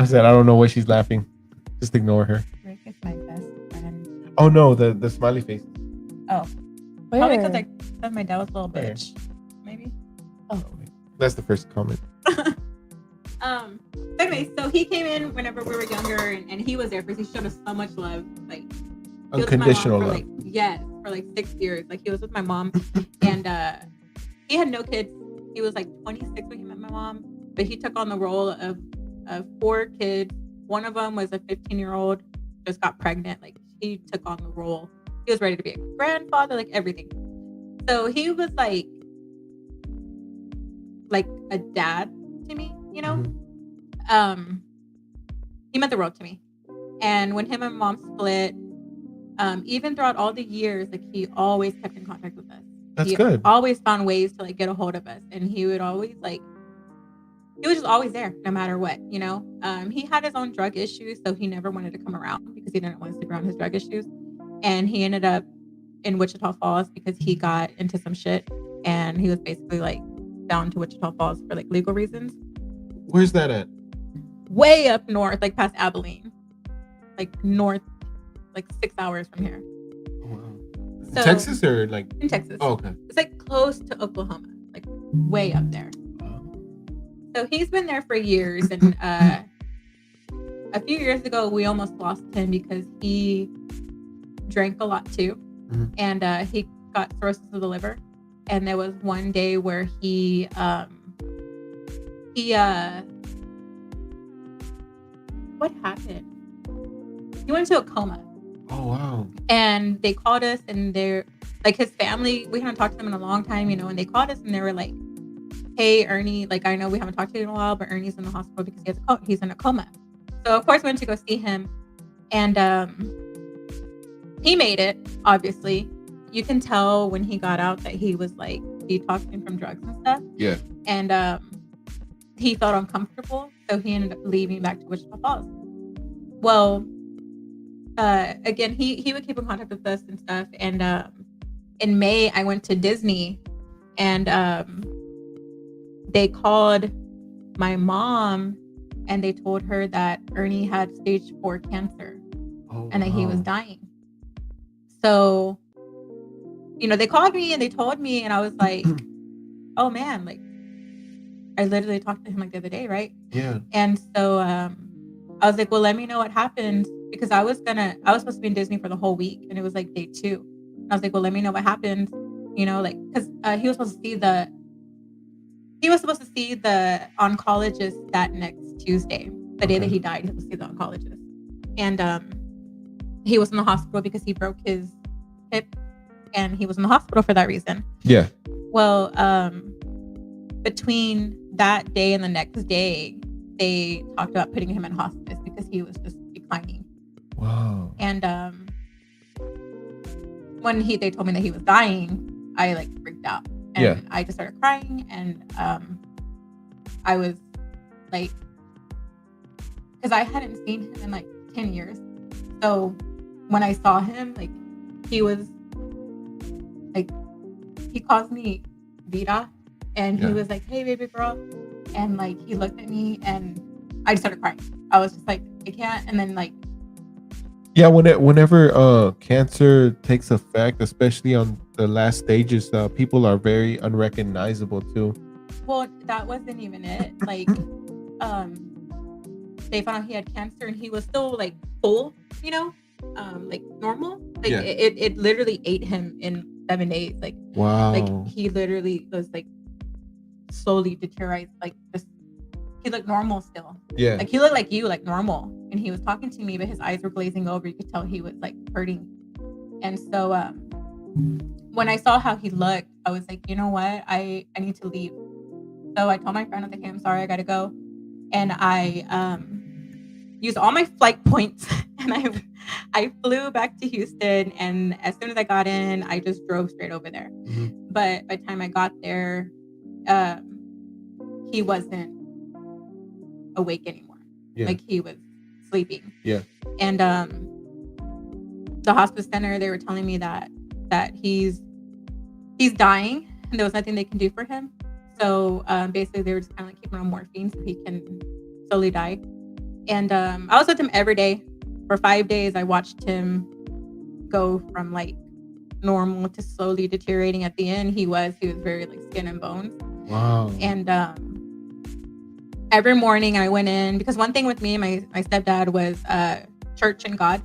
said I don't know why she's laughing. Just ignore her. Rick is my best friend. Oh no, the smiley face. Oh, probably because I said my dad was a little bitch. Maybe. That's the first comment. Anyway, so he came in whenever we were younger, and he was there because he showed us so much love, like he was with my mom Unconditional for, love. like, yes, for like 6 years. Like he was with my mom, and he had no kids. He was like 26 when he met my mom, but he took on the role of 4 kids. One of them was a 15-year-old, just got pregnant. Like he took on the role. He was ready to be a grandfather, like everything. So he was like a dad to me, He meant the world to me. And when him and mom split, even throughout all the years, like he always kept in contact with us. That's He good. always found ways to like get a hold of us, and he would always he was just always there no matter what. He had his own drug issues, so he never wanted to come around because he didn't want to stick around his drug issues. And he ended up in Wichita Falls because he got into some shit, and he was basically like down to Wichita Falls for like legal reasons. Where's that at? Way up north, like past Abilene, like north, like 6 hours from here. Oh, wow. So- Texas or like? In Texas. Oh, okay. It's like close to Oklahoma, like way up there. So he's been there for years, and a few years ago we almost lost him because he drank a lot too, Mhm. and he got cirrhosis of the liver. And there was one day where he what happened? He went into a coma. Oh wow. And they called us, and they're like his family. We haven't talked to them in a long time, and they called us and they were like, "Hey, Ernie, like I know we haven't talked to you in a while, but Ernie's in the hospital because he's in a coma." So of course we went to go see him, and he made it. Obviously, you can tell when he got out that he was like detoxing from drugs and stuff. Yeah. And he felt uncomfortable, so he ended up leaving back to Wichita Falls. Well, again, he would keep in contact with us and stuff. And in May, I went to Disney, and they called my mom, and they told her that Ernie had stage 4 cancer, Oh, and that he was wow. dying. So, they called me and they told me, and I was like, oh man, like I literally talked to him like the other day, right? Yeah. And so I was like, well, let me know what happened, because I was supposed to be in Disney for the whole week, and it was like day 2. And I was like, well, let me know what happened, because he was supposed to see the oncologist that next Tuesday, the day that he died. He was supposed to see the oncologist, and he was in the hospital because he broke his hip, and he was in the hospital for that reason. Yeah. Well, between that day and the next day, they talked about putting him in hospice because he was just declining. Wow. And when they told me that he was dying, I like freaked out, and Yeah. I just started crying, and I was like, because I hadn't seen him in like 10 years. So when I saw him, like he was like, he calls me Vida, and he Yeah. was like, "Hey, baby girl," and like he looked at me, and I just started crying. I was just like, I can't. And then like, Yeah, whenever cancer takes effect, especially on the last stages, people are very unrecognizable too. well, that wasn't even it. Like, they found out he had cancer, and he was still like full, like normal. Like Yeah. it literally ate him in 7 days. Like Wow. he literally was like slowly deteriorating. Like just he looked normal still. Yeah. Like he looked like you, like normal. And he was talking to me, but his eyes were glazing over. You could tell he was like hurting. And so when I saw how he looked, I was like, you know what? I need to leave. So I told my friend, I was like, hey, I'm sorry, I gotta go. And I used all my flight points and I flew back to Houston. And as soon as I got in, I just drove straight over there. Mhm. But by the time I got there, he wasn't awake anymore. Yeah. Like he was sleeping. Yeah. And the hospice center, they were telling me that he's dying and there was nothing they can do for him. So basically they were just kind of like keeping him on morphine so he can slowly die. And I was with him every day for 5 days. I watched him go from like normal to slowly deteriorating. At the end, he was very like skin and bones. Wow. And every morning I went in, because one thing with me and my stepdad was church and God.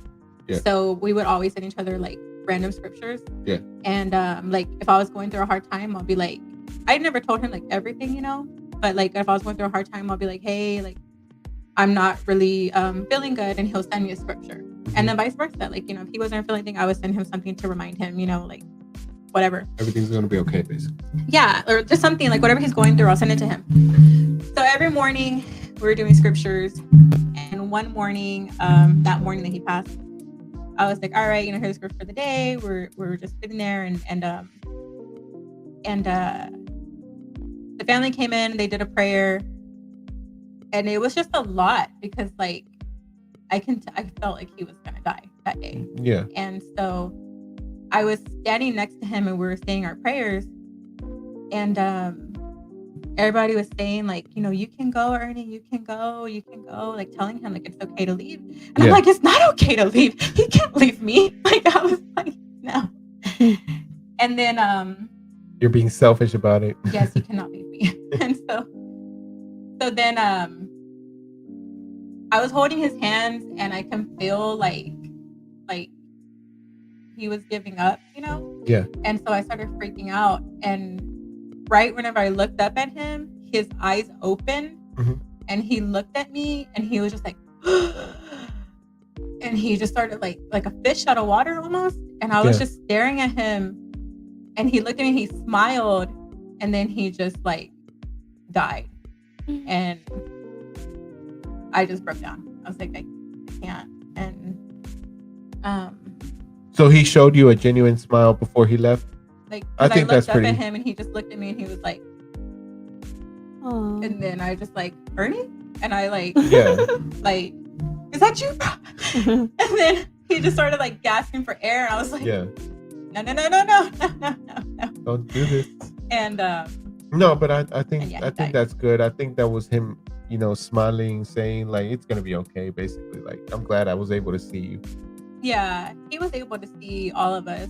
Yeah. So we would always send each other like random scriptures. Yeah. And like if I was going through a hard time, I'll be like, I never told him like everything, but like if I was going through a hard time, I'll be like, hey, like I'm not really feeling good, and he'll send me a scripture. And then vice versa. Like, if he wasn't feeling anything, I would send him something to remind him, like whatever. Everything's gonna be okay, basically. Yeah, or just something like whatever he's going through, I'll send it to him. So every morning we were doing scriptures, and one morning, that morning that he passed, I was like, all right, here's the scripture for the day. We're just sitting there, and the family came in, they did a prayer, and it was just a lot because like I felt like he was gonna die that day. Yeah. And so I was standing next to him and we were saying our prayers, and everybody was saying like, you can go, Ernie, you can go, like telling him like it's okay to leave. And I'm like, it's not okay to leave. He can't leave me. Like I was like, no. And then You're being selfish about it. yes, he cannot leave me. And so then I was holding his hands and I can feel like he was giving up, Yeah. And so I started freaking out, and right whenever I looked up at him, his eyes opened, Mhm. and he looked at me and he was just like and he just started like a fish out of water almost, and I was Yeah. just staring at him, and he looked at me, he smiled, and then he just like died. And I just broke down. I was like, I can't. And So he showed you a genuine smile before he left. like 'cause I think looked that's up pretty. at him and he just looked at me and he was like, Aw. and then I just like, Ernie? And I like Yeah. like, is that you? And then he just started like gasping for air, and I was like, Yeah. no. Don't do this. And No, but I think And yeah, I he think died. that's good. I think that was him, smiling, saying like it's gonna be okay. Basically, like I'm glad I was able to see you. yeah, he was able to see all of us.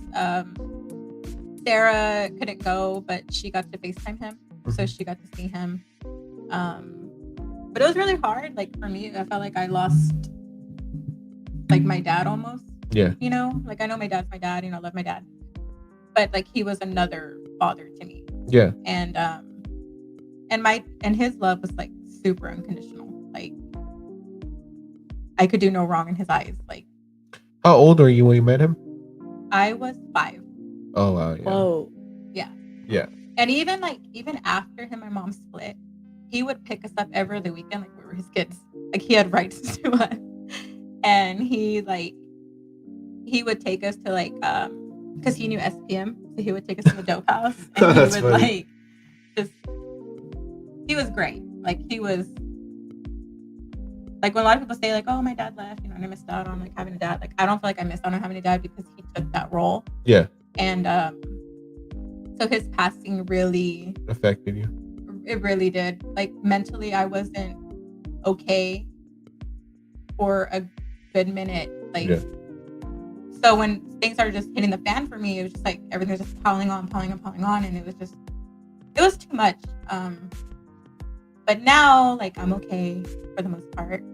Sarah couldn't go, but she got to FaceTime him, so she got to see him. But it was really hard. Like for me, I felt like I lost like my dad almost. Yeah. Like I know my dad's my dad. I love my dad, but like he was another father to me. Yeah. And his love was like super unconditional. Like I could do no wrong in his eyes. Like How old are you when you met him? I was 5. Oh wow. Yeah. Whoa. And even after him and my mom split, he would pick us up every other weekend like we were his kids. Like he had rights to us. And he would take us to like because he knew SPM, so he would take us to the dope house, and That's he would funny. he was great. Like he was like when a lot of people say like, oh, my dad left, and I missed out on like having a dad. Like I don't feel like I missed out on having a dad because he took that role. Yeah. And so his passing really, Affected you. it really did. Like mentally, I wasn't okay for a good minute. Like, Yeah. so when things started just hitting the fan for me, it was just like everything was just piling on, and it was too much. But now, like, I'm okay for the most part.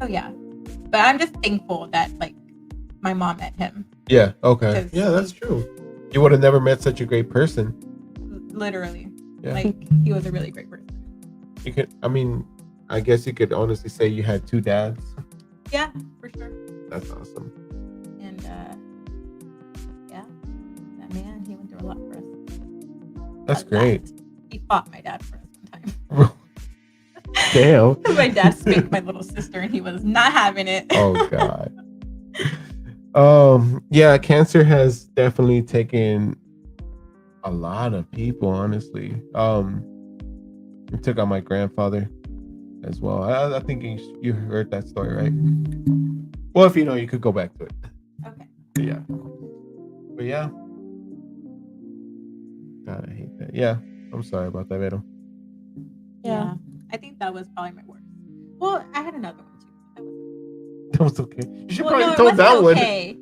So yeah, but I'm just thankful that like my mom met him. Yeah. Okay. 'Cause Yeah, that's true. You would have never met such a great person. Literally, Yeah. like he was a really great person. You could. I mean, I guess you could honestly say you had two dads. Yeah, for sure. That's awesome. And yeah, that man, he went through a lot for us. That's A great. lot. He fought my dad for us one time. Damn. My dad spanked my little sister, and he was not having it. Oh God. Yeah, cancer has definitely taken a lot of people, honestly. It took out my grandfather as well. I think you heard that story, right? Well, if you know, you could go back to it. Okay. Yeah. But yeah. God, I hate that. Yeah. I'm sorry about that, Vero. Yeah. I think that was probably my worst. Well, I had another one too. That was okay. You should Well, probably no, it told that wasn't one. okay. It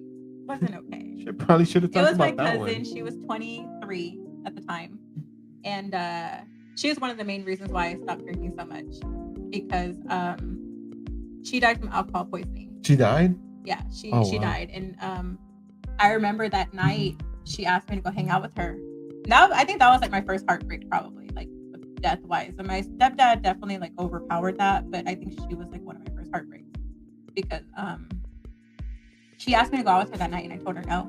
wasn't okay. Probably should have It talked was my about that cousin. one. She was 23 at the time, and she was one of the main reasons why I stopped drinking so much, because she died from alcohol poisoning. She died? Yeah, she Oh, wow. died, and I remember that night she asked me to go hang out with her. I think that was like my first heartbreak, probably, like death wise. And my stepdad definitely like overpowered that, but I think she was like one of my first heartbreaks, because she asked me to go out with her that night, and I told her no,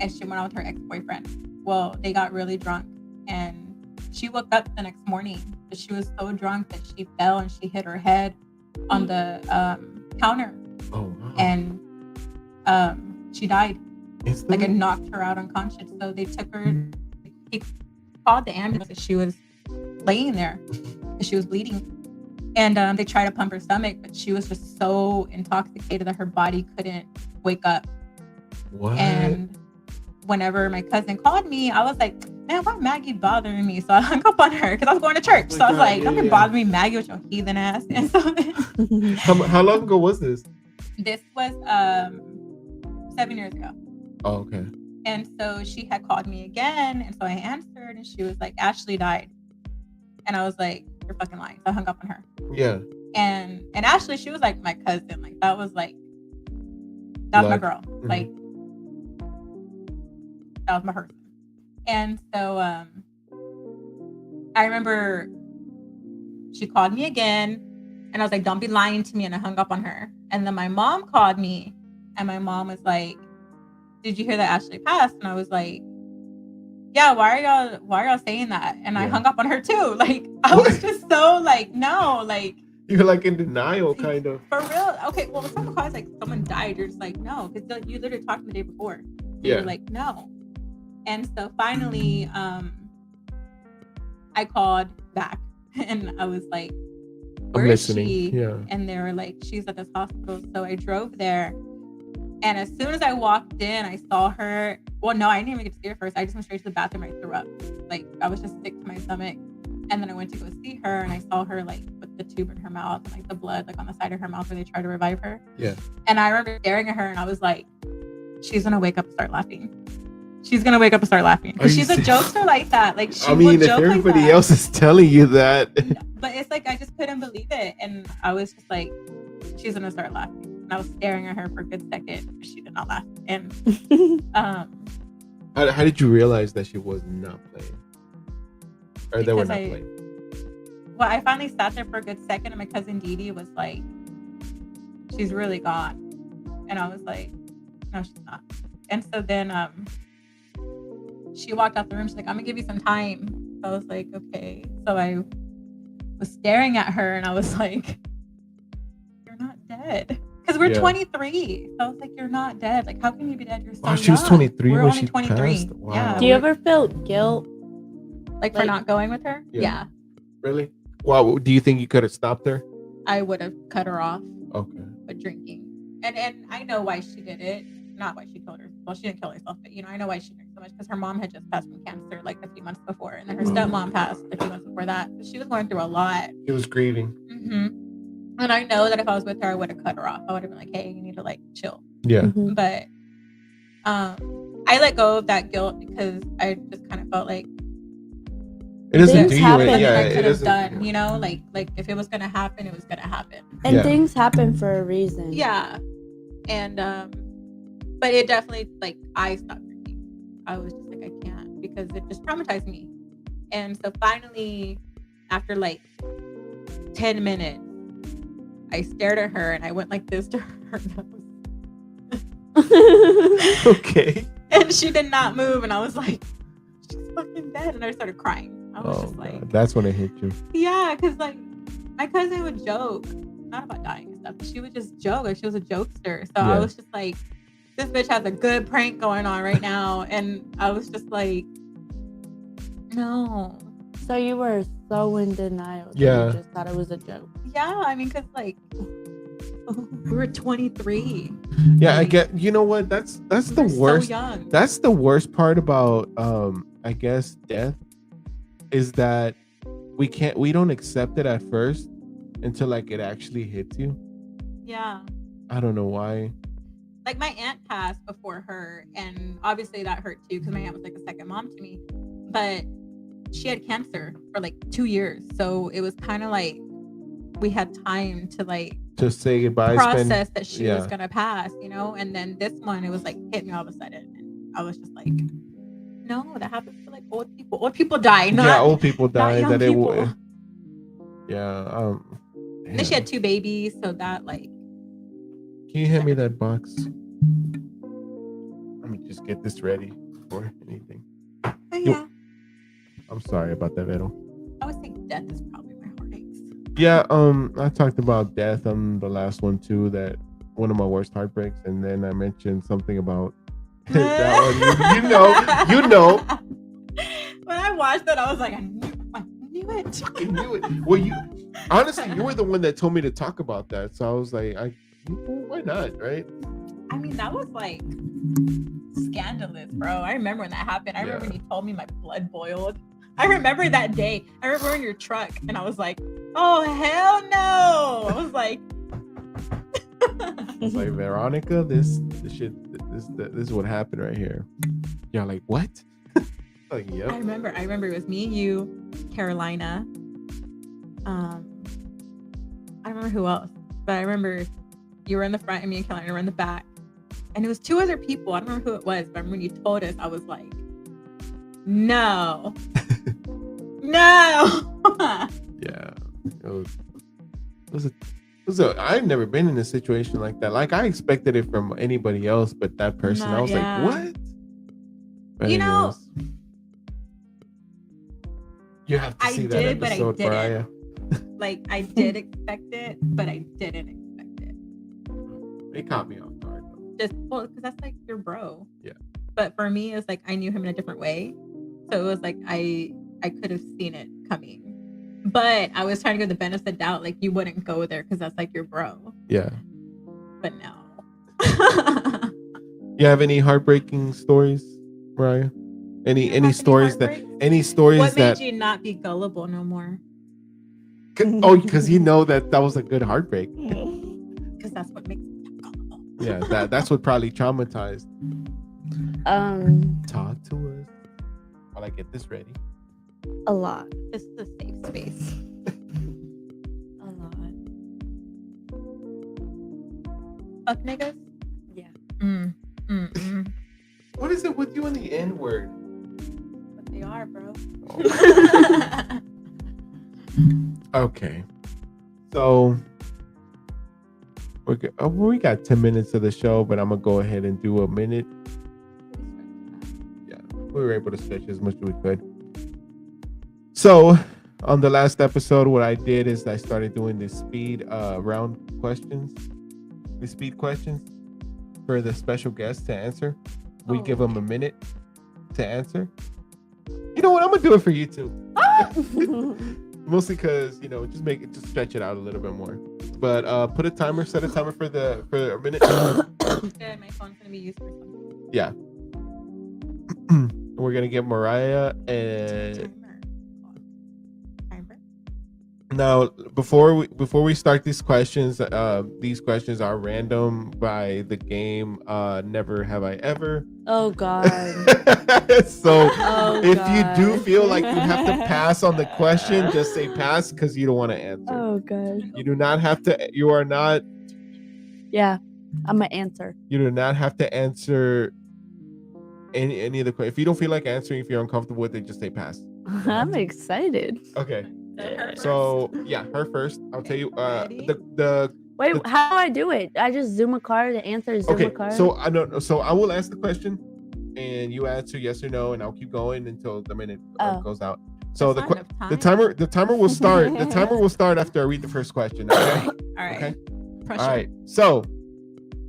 and she went out with her ex-boyfriend. Well, they got really drunk, and she woke up the next morning, but she was so drunk that she fell and she hit her head on the counter, Oh wow. and she died. Like Instantly? it knocked her out unconscious. So they took her. He called the ambulance, and she was laying there, and she was bleeding. And they tried to pump her stomach, but she was just so intoxicated that her body couldn't wake up. What? And whenever my cousin called me, I was like, man, why Maggie bothering me? So I hung up on her because I was going to church. Oh my So I was God, like, yeah, don't yeah. bother me, Maggie, with your heathen ass. And so How long ago was this? this was 7 years ago. Oh, okay. And so she had called me again. And so I answered, and she was like, Ashley died. And I was like, you're fucking lying. So I hung up on her. Yeah. And Ashley, she was like my cousin. Like that was my Like, girl. Like that was my person. And so I remember she called me again, and I was like, don't be lying to me, and I hung up on her. And then my mom called me, and my mom was like, did you hear that Ashley passed? And I was like, yeah, why are y'all saying that? And I Yeah. hung up on her too. Like I was just so like, no, like You're like in denial, kind of. for real. Okay, well, when someone calls like someone died, you're just like, no, because you literally talked the day before. So Yeah. You're like, no. And so finally, I called back, and I was like, where I'm is listening. she? Yeah. And they were like, she's at this hospital. So I drove there. And as soon as I walked in, I saw her. Well, no, I didn't even get to see her first. I just went straight to the bathroom. I threw up. Like I was just sick to my stomach. And then I went to go see her, and I saw her like with the tube in her mouth and like the blood like on the side of her mouth where they tried to revive her. Yeah. And I remember staring at her, and I was like, she's gonna wake up and start laughing. She's gonna wake up and start laughing. Are Because you she's a serious? jokester like that. Like she I mean, will if joke like everybody that. else is telling you that, But it's like I just couldn't believe it. And I was just like, she's gonna start laughing. And I was staring at her for a good second, but she did not laugh. And how did you realize that she was not playing? Or they were Because not I- playing? well, I finally sat there for a good second, and my cousin Dee Dee was like, she's really gone. And I was like, no, she's not. And so then she walked out the room. She's like, I'm gonna give you some time. So I was like, okay. So I was staring at her, and I was like, you're not dead. Because we're Yeah. 23. So I was like, you're not dead. Like, how can you be dead? You're so Wow, she was young. 23 We're when only she 23. passed? Wow. Yeah. Do you ever feel guilt? like for like- not going with her? Yeah. Yeah. Really? Wow. Do you think you could have stopped her? I would have cut her off Okay. with drinking. And I know why she did it. Not why she killed her. Well, she didn't kill herself, but I know why she drank so much because her mom had just passed from cancer like a few months before, and then her stepmom passed a few months before that. So she was going through a lot. He was grieving. And I know that if I was with her, I would have cut her off. I would have been like, "Hey, you need to like chill." Yeah. Mhm. But I let go of that guilt because I just kind of felt like It doesn't Things do you happen. any. Yeah, I it could have doesn't. done, like if it was gonna happen, it was gonna happen. And Yeah. things happen for a reason. Yeah. And but it definitely like I stopped drinking. I was just like I can't because it just traumatized me. And so finally after like 10 minutes I stared at her and I went like this to her Okay. and she did not move and I was like she's fucking dead and I started crying. I was just like God. That's when it hit you. yeah, because like my cousin would joke, not about dying and stuff, but she would just joke. Like she was a jokester. So Yeah. I was just like, this bitch has a good prank going on right now. And I was just like, no. So you were so in denial. That Yeah. You just thought it was a joke. Yeah, I mean, because like we were 23. Yeah, I Like, get. You know what? That's we the were worst. So young. That's the worst part about I guess death is that we don't accept it at first until like it actually hits you. Yeah. I don't know why. Like my aunt passed before her, and obviously that hurt too because my aunt was like a second mom to me. But she had cancer for like 2 years, so it was kind of like we had time to like To say goodbye. process that she was yeah. gonna pass, and then this one it was like hit me all of a sudden, and I was just like, no, that happens to like old people. Old people die, not Yeah, old people die. young That it people. will. Yeah. And then she had 2 babies, so that like Can you hand me that box? Let me just get this ready for anything. but yeah, I'm sorry about that, Vero. I would think death is probably my heartaches. Yeah, I talked about death on the last one too. That one of my worst heartbreaks, and then I mentioned something about that one. You know. When I watched that, I was like, I knew it. I knew it. Well, you were the one that told me to talk about that, so I was like, why not, right? I mean, that was like scandalous, bro. I remember when that happened. I remember when you told me my blood boiled. I remember that day. I remember in your truck, and I was like, "Oh hell no!" I was like, It's like Veronica, this is what happened right here. You're like, what? Like, yep. I remember it was me and you, Carolina. I don't remember who else, but I remember you were in the front and me and Carolina were in the back. And it was 2 other people. I don't remember who it was, but when you told us, I was like, no. No. Yeah. It was I've never been in a situation like that. Like I expected it from anybody else, but that person, I was Yeah. like, what? But You know, anyways, you have to I see that did, but I episode, didn't. Mariah. like I did expect it, but I didn't expect it. It caught me off guard though. Just because that's like your bro. Yeah. But for me, it's like I knew him in a different way, so it was like I could have seen it coming, but I was trying to give the benefit of the doubt, like you wouldn't go there because that's like your bro. Yeah. But no. You have any heartbreaking stories, Mariah? Any stories that What made you not be gullible no more? because you know that was a good heartbreak. Because that's what makes me gullible. Yeah, that's what probably traumatized. Talk to us while I get this ready. A lot. This is a safe space. A lot. Fuck niggas. Yeah. What is it with you and the N word? What they are, bro. Okay, so we got 10 minutes of the show, but I'm gonna go ahead and do a minute. Yeah, we were able to stretch as much as we could. So on the last episode, what I did is I started doing the speed round questions, the speed questions for the special guest to answer. We give them a minute to answer. You know what? I'm gonna do it for you too. Mostly because just stretch it out a little bit more. But put a timer, set a timer for a minute. Good, my phone's gonna be used for something. Yeah. We're gonna get Mariah and Timer. now before we start these questions are random by the game Never Have I Ever. Oh God. So Oh, if God. you do feel like you have to pass on the question, just say pass because you don't want to answer. Oh God. You do not have to. You are not. Yeah, I'm an answer. You do not have to answer any of the questions. If you don't feel like answering, if you're uncomfortable with it, just say pass. I'm excited. Okay. Her So yeah, her first. I'll tell you. Ready? The Wait, how do I do it? I just zoom a card. The answer is zoom okay. a card. So I don't. So I will ask the question, and you answer yes or no, and I'll keep going until the minute Oh. goes out. So That's the not the timer will start. The timer will start after I read the first question. Okay. All right. Okay. Pressure. All right. So,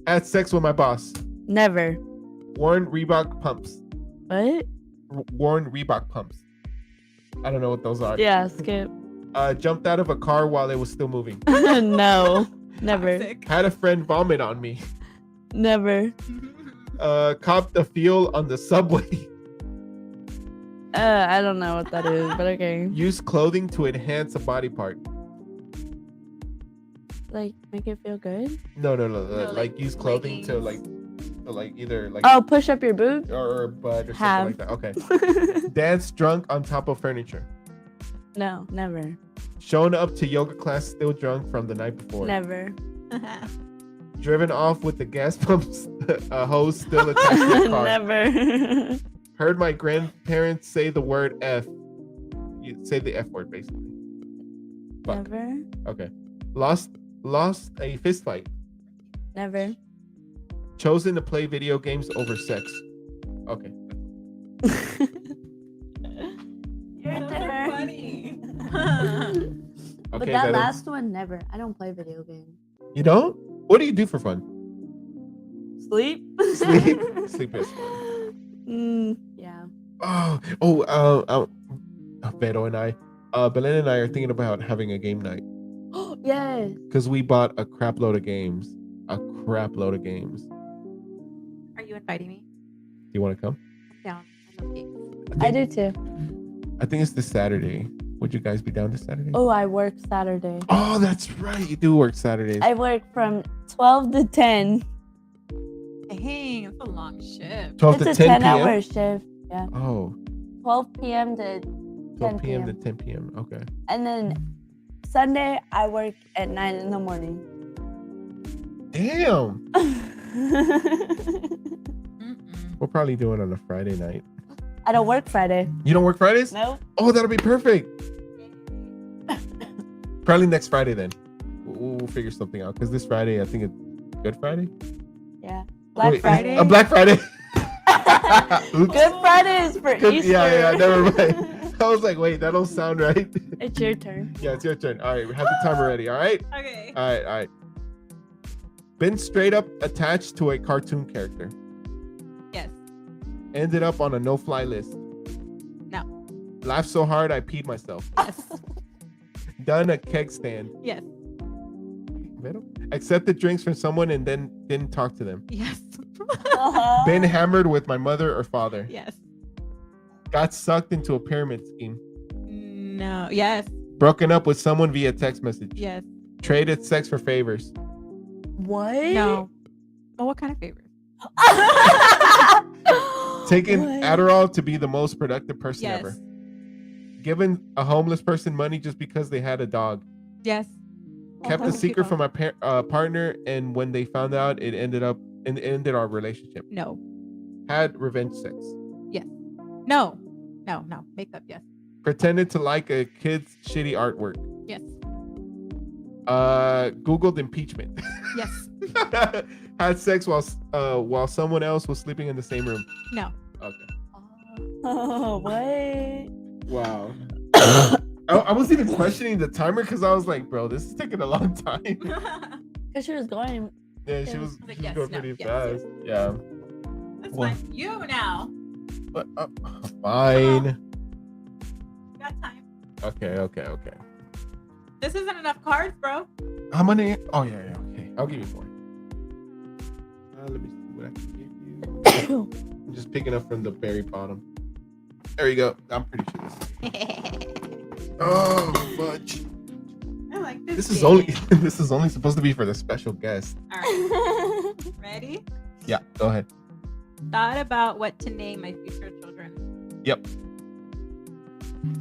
had sex with my boss. Never. Worn Reebok pumps. What? Worn Reebok pumps. I don't know what those are. Yeah, skip. Jumped out of a car while it was still moving. No, never, Toxic. Had a friend vomit on me. never. Copped a feel on the subway. I don't know what that is, but okay. Used clothing to enhance a body part. Like, make it feel good. No. like Like use clothing to like either like Oh, push up your boob. or butt or Have. something like that. Okay. Dance drunk on top of furniture. No, never, Shown up to yoga class still drunk from the night before. never, Driven off with the gas pumps hose still attached to the car. never. Heard my grandparents say the word F. You say the F word basically. Fuck. Never, Okay. Lost a fist fight. never. Chosen to play video games over sex. Okay. Your Those are turn. funny. But Okay. that Beto. last one, never. I don't play video games. You don't? What do you do for fun? Sleep. Sleep. Sleep is fun. Yeah. Beto and I, Belen and I are thinking about having a game night Yes. because we bought a crap load of games. A crap load of games. Are you inviting me? Do you want to come? Down. I love games. I do too. I think it's this Saturday. Would you guys be down this Saturday? Oh, I work Saturday. Oh, that's right. You do work Saturdays. I work from 12 to 10. Dang, it's a long shift. 12 It's to a 10 p.m. 10-hour shift. Yeah. Oh, 12 p.m. to 12 p.m. to p.m. 10 p.m. Okay. And then Sunday, I work at 9 in the morning. Damn. Mm-mm. We'll probably do it on a Friday night. I don't work Friday. You don't work Fridays? No. Oh, that'll be perfect. Probably next Friday then. We'll figure something out because this Friday, I think it's Good Friday. Yeah. Black Wait, Friday. A Black Friday. Oops. Good Friday is for Good- Easter. yeah, never mind. I was like, wait, that don't sound right. It's your turn. Yeah, it's your turn. All right, we have the timer ready. All right. Okay. All right. Been straight up attached to a cartoon character. Yes. Ended up on a no-fly list. No. Laughed so hard I peed myself. Yes. Done a keg stand. Yes. Accepted drinks from someone and then didn't talk to them. Yes. Been hammered with my mother or father. Yes. Got sucked into a pyramid scheme. No. Yes. Broken up with someone via text message. Yes. Traded sex for favors. What? No. Oh, what kind of favors? Taken What? Adderall to be the most productive person Yes. ever. Given a homeless person money just because they had a dog. Yes. Kept a Okay, keep secret from going. my partner, and when they found out, it ended our relationship. No. Had revenge sex. No. No. No. Makeup. Yes. Pretended to like a kid's shitty artwork. Yes. Googled impeachment. Yes. Had sex while someone else was sleeping in the same room. No. Okay. Oh, what? Wow. I was even questioning the timer because I was like, bro, this is taking a long time. Because she was going. Yeah, she Yeah. was, Like, she was yes, going no, pretty yes, fast. Yeah. That's Well- fine. You now. But, fine. You got time. Okay. This isn't enough cards, bro. How many? Oh yeah. Okay, I'll give you 4. Let me see what I can give you. I'm just picking up from the very bottom. There you go. I'm pretty sure this is. Oh, fudge. I like this. This is game. only this is only supposed to be for the special guest. All right. Ready? Yeah, go ahead. Thought about what to name my future children. Yep.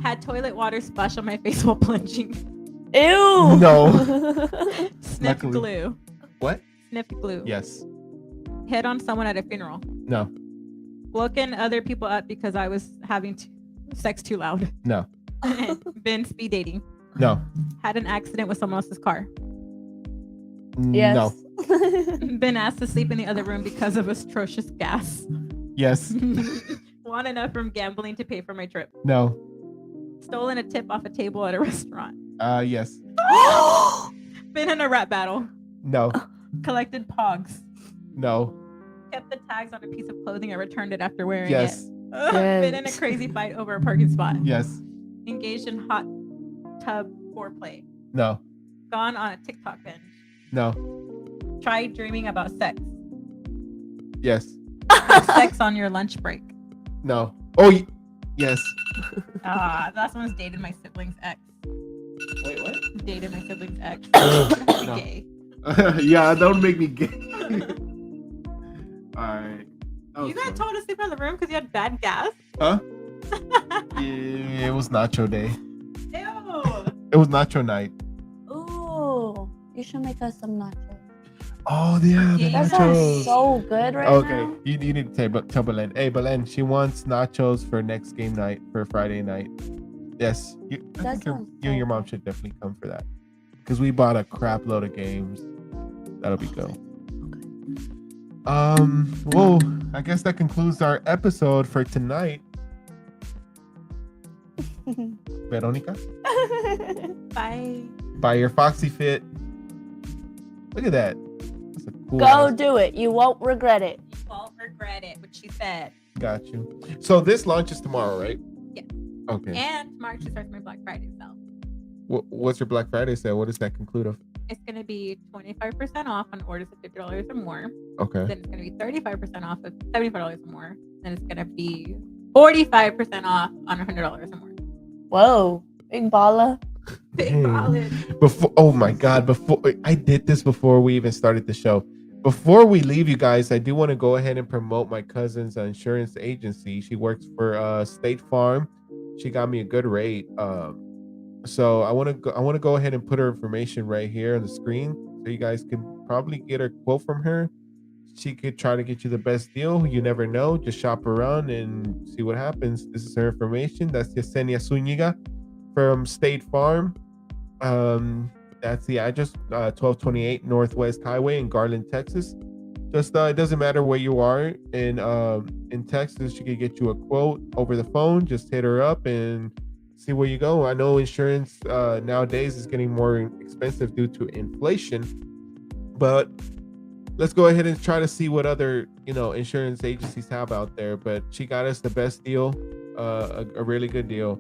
Had toilet water splash on my face while plunging. Ew. No. Sniffed Luckily. glue. What? Sniffed glue. Yes. Hit on someone at a funeral. No. Woken other people up because I was having sex too loud. No. Been speed dating. No. Had an accident with someone else's car. Yes. No. Been asked to sleep in the other room because of atrocious gas. Yes. Want enough from gambling to pay for my trip. No. Stolen a tip off a table at a restaurant. Yes. Been in a rap battle. No. Collected pogs. No. Kept the tags on a piece of clothing and returned it after wearing Yes. it. Been in a crazy fight over a parking spot. Yes. Engaged in hot tub foreplay. No. Gone on a TikTok binge. No. Tried dreaming about sex. Yes. Sex on your lunch break. No. Oh, yes. Last one was dated my sibling's ex. Wait, what? Dated my sibling's ex. No. Gay. Yeah, don't make me gay. All right. You got told to sleep in the room because you had bad gas? Huh? Yeah, it was nacho day. Ew. It was nacho night. Ooh, you should make us some nachos. Oh yeah, the Yeah. That nachos. sounds so good right Okay, now. you need to tell Belen. Hey, Belen, she wants nachos for next game night for Friday night. Yes, I That think sounds you and your so mom should definitely come for that because we bought a crap load of games. That'll be good. Well, I guess that concludes our episode for tonight. Veronica, Bye. buy your Foxy Fit. Look at that. That's a cool Go ass- do it. You won't regret it. You won't regret it, what she said. Got you. So this launches tomorrow, right? Yeah. Okay. And tomorrow she starts my Black Friday sale. What's your Black Friday sale? What does that conclude of? It's going to be 25% off on orders of $50 or more. Okay. Then it's going to be 35% off of $75 or more. Then it's going to be 45% off on $100 or more. Whoa, big baller. Big Dang. ballin'. Before, oh my God! Before I did this before we even started the show. Before we leave, you guys, I do want to go ahead and promote my cousin's insurance agency. She works for State Farm. She got me a good rate. So I want to go ahead and put her information right here on the screen, so you guys can probably get a quote from her. She could try to get you the best deal. You never know. Just shop around and see what happens. This is her information. That's Yesenia Zuniga from State Farm. That's the address, 1228 Northwest Highway in Garland, Texas. Just it doesn't matter where you are in Texas. She could get you a quote over the phone. Just hit her up and see where you go. I know insurance nowadays is getting more expensive due to inflation, but let's go ahead and try to see what other insurance agencies have out there. But she got us the best deal, a really good deal,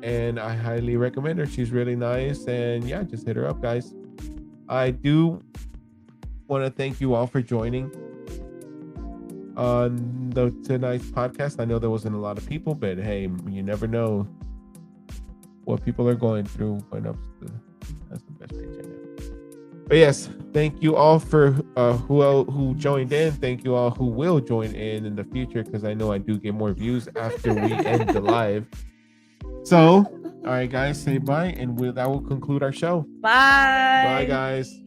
and I highly recommend her. She's really nice, and yeah, just hit her up, guys. I do want to thank you all for joining on tonight's podcast. I know there wasn't a lot of people, but hey, you never know what people are going through. That's the best page I know. But yes, thank you all for who joined in. Thank you all who will join in the future, because I know I do get more views after we end the live. So, all right, guys, say bye, and that will conclude our show. Bye. Bye, guys.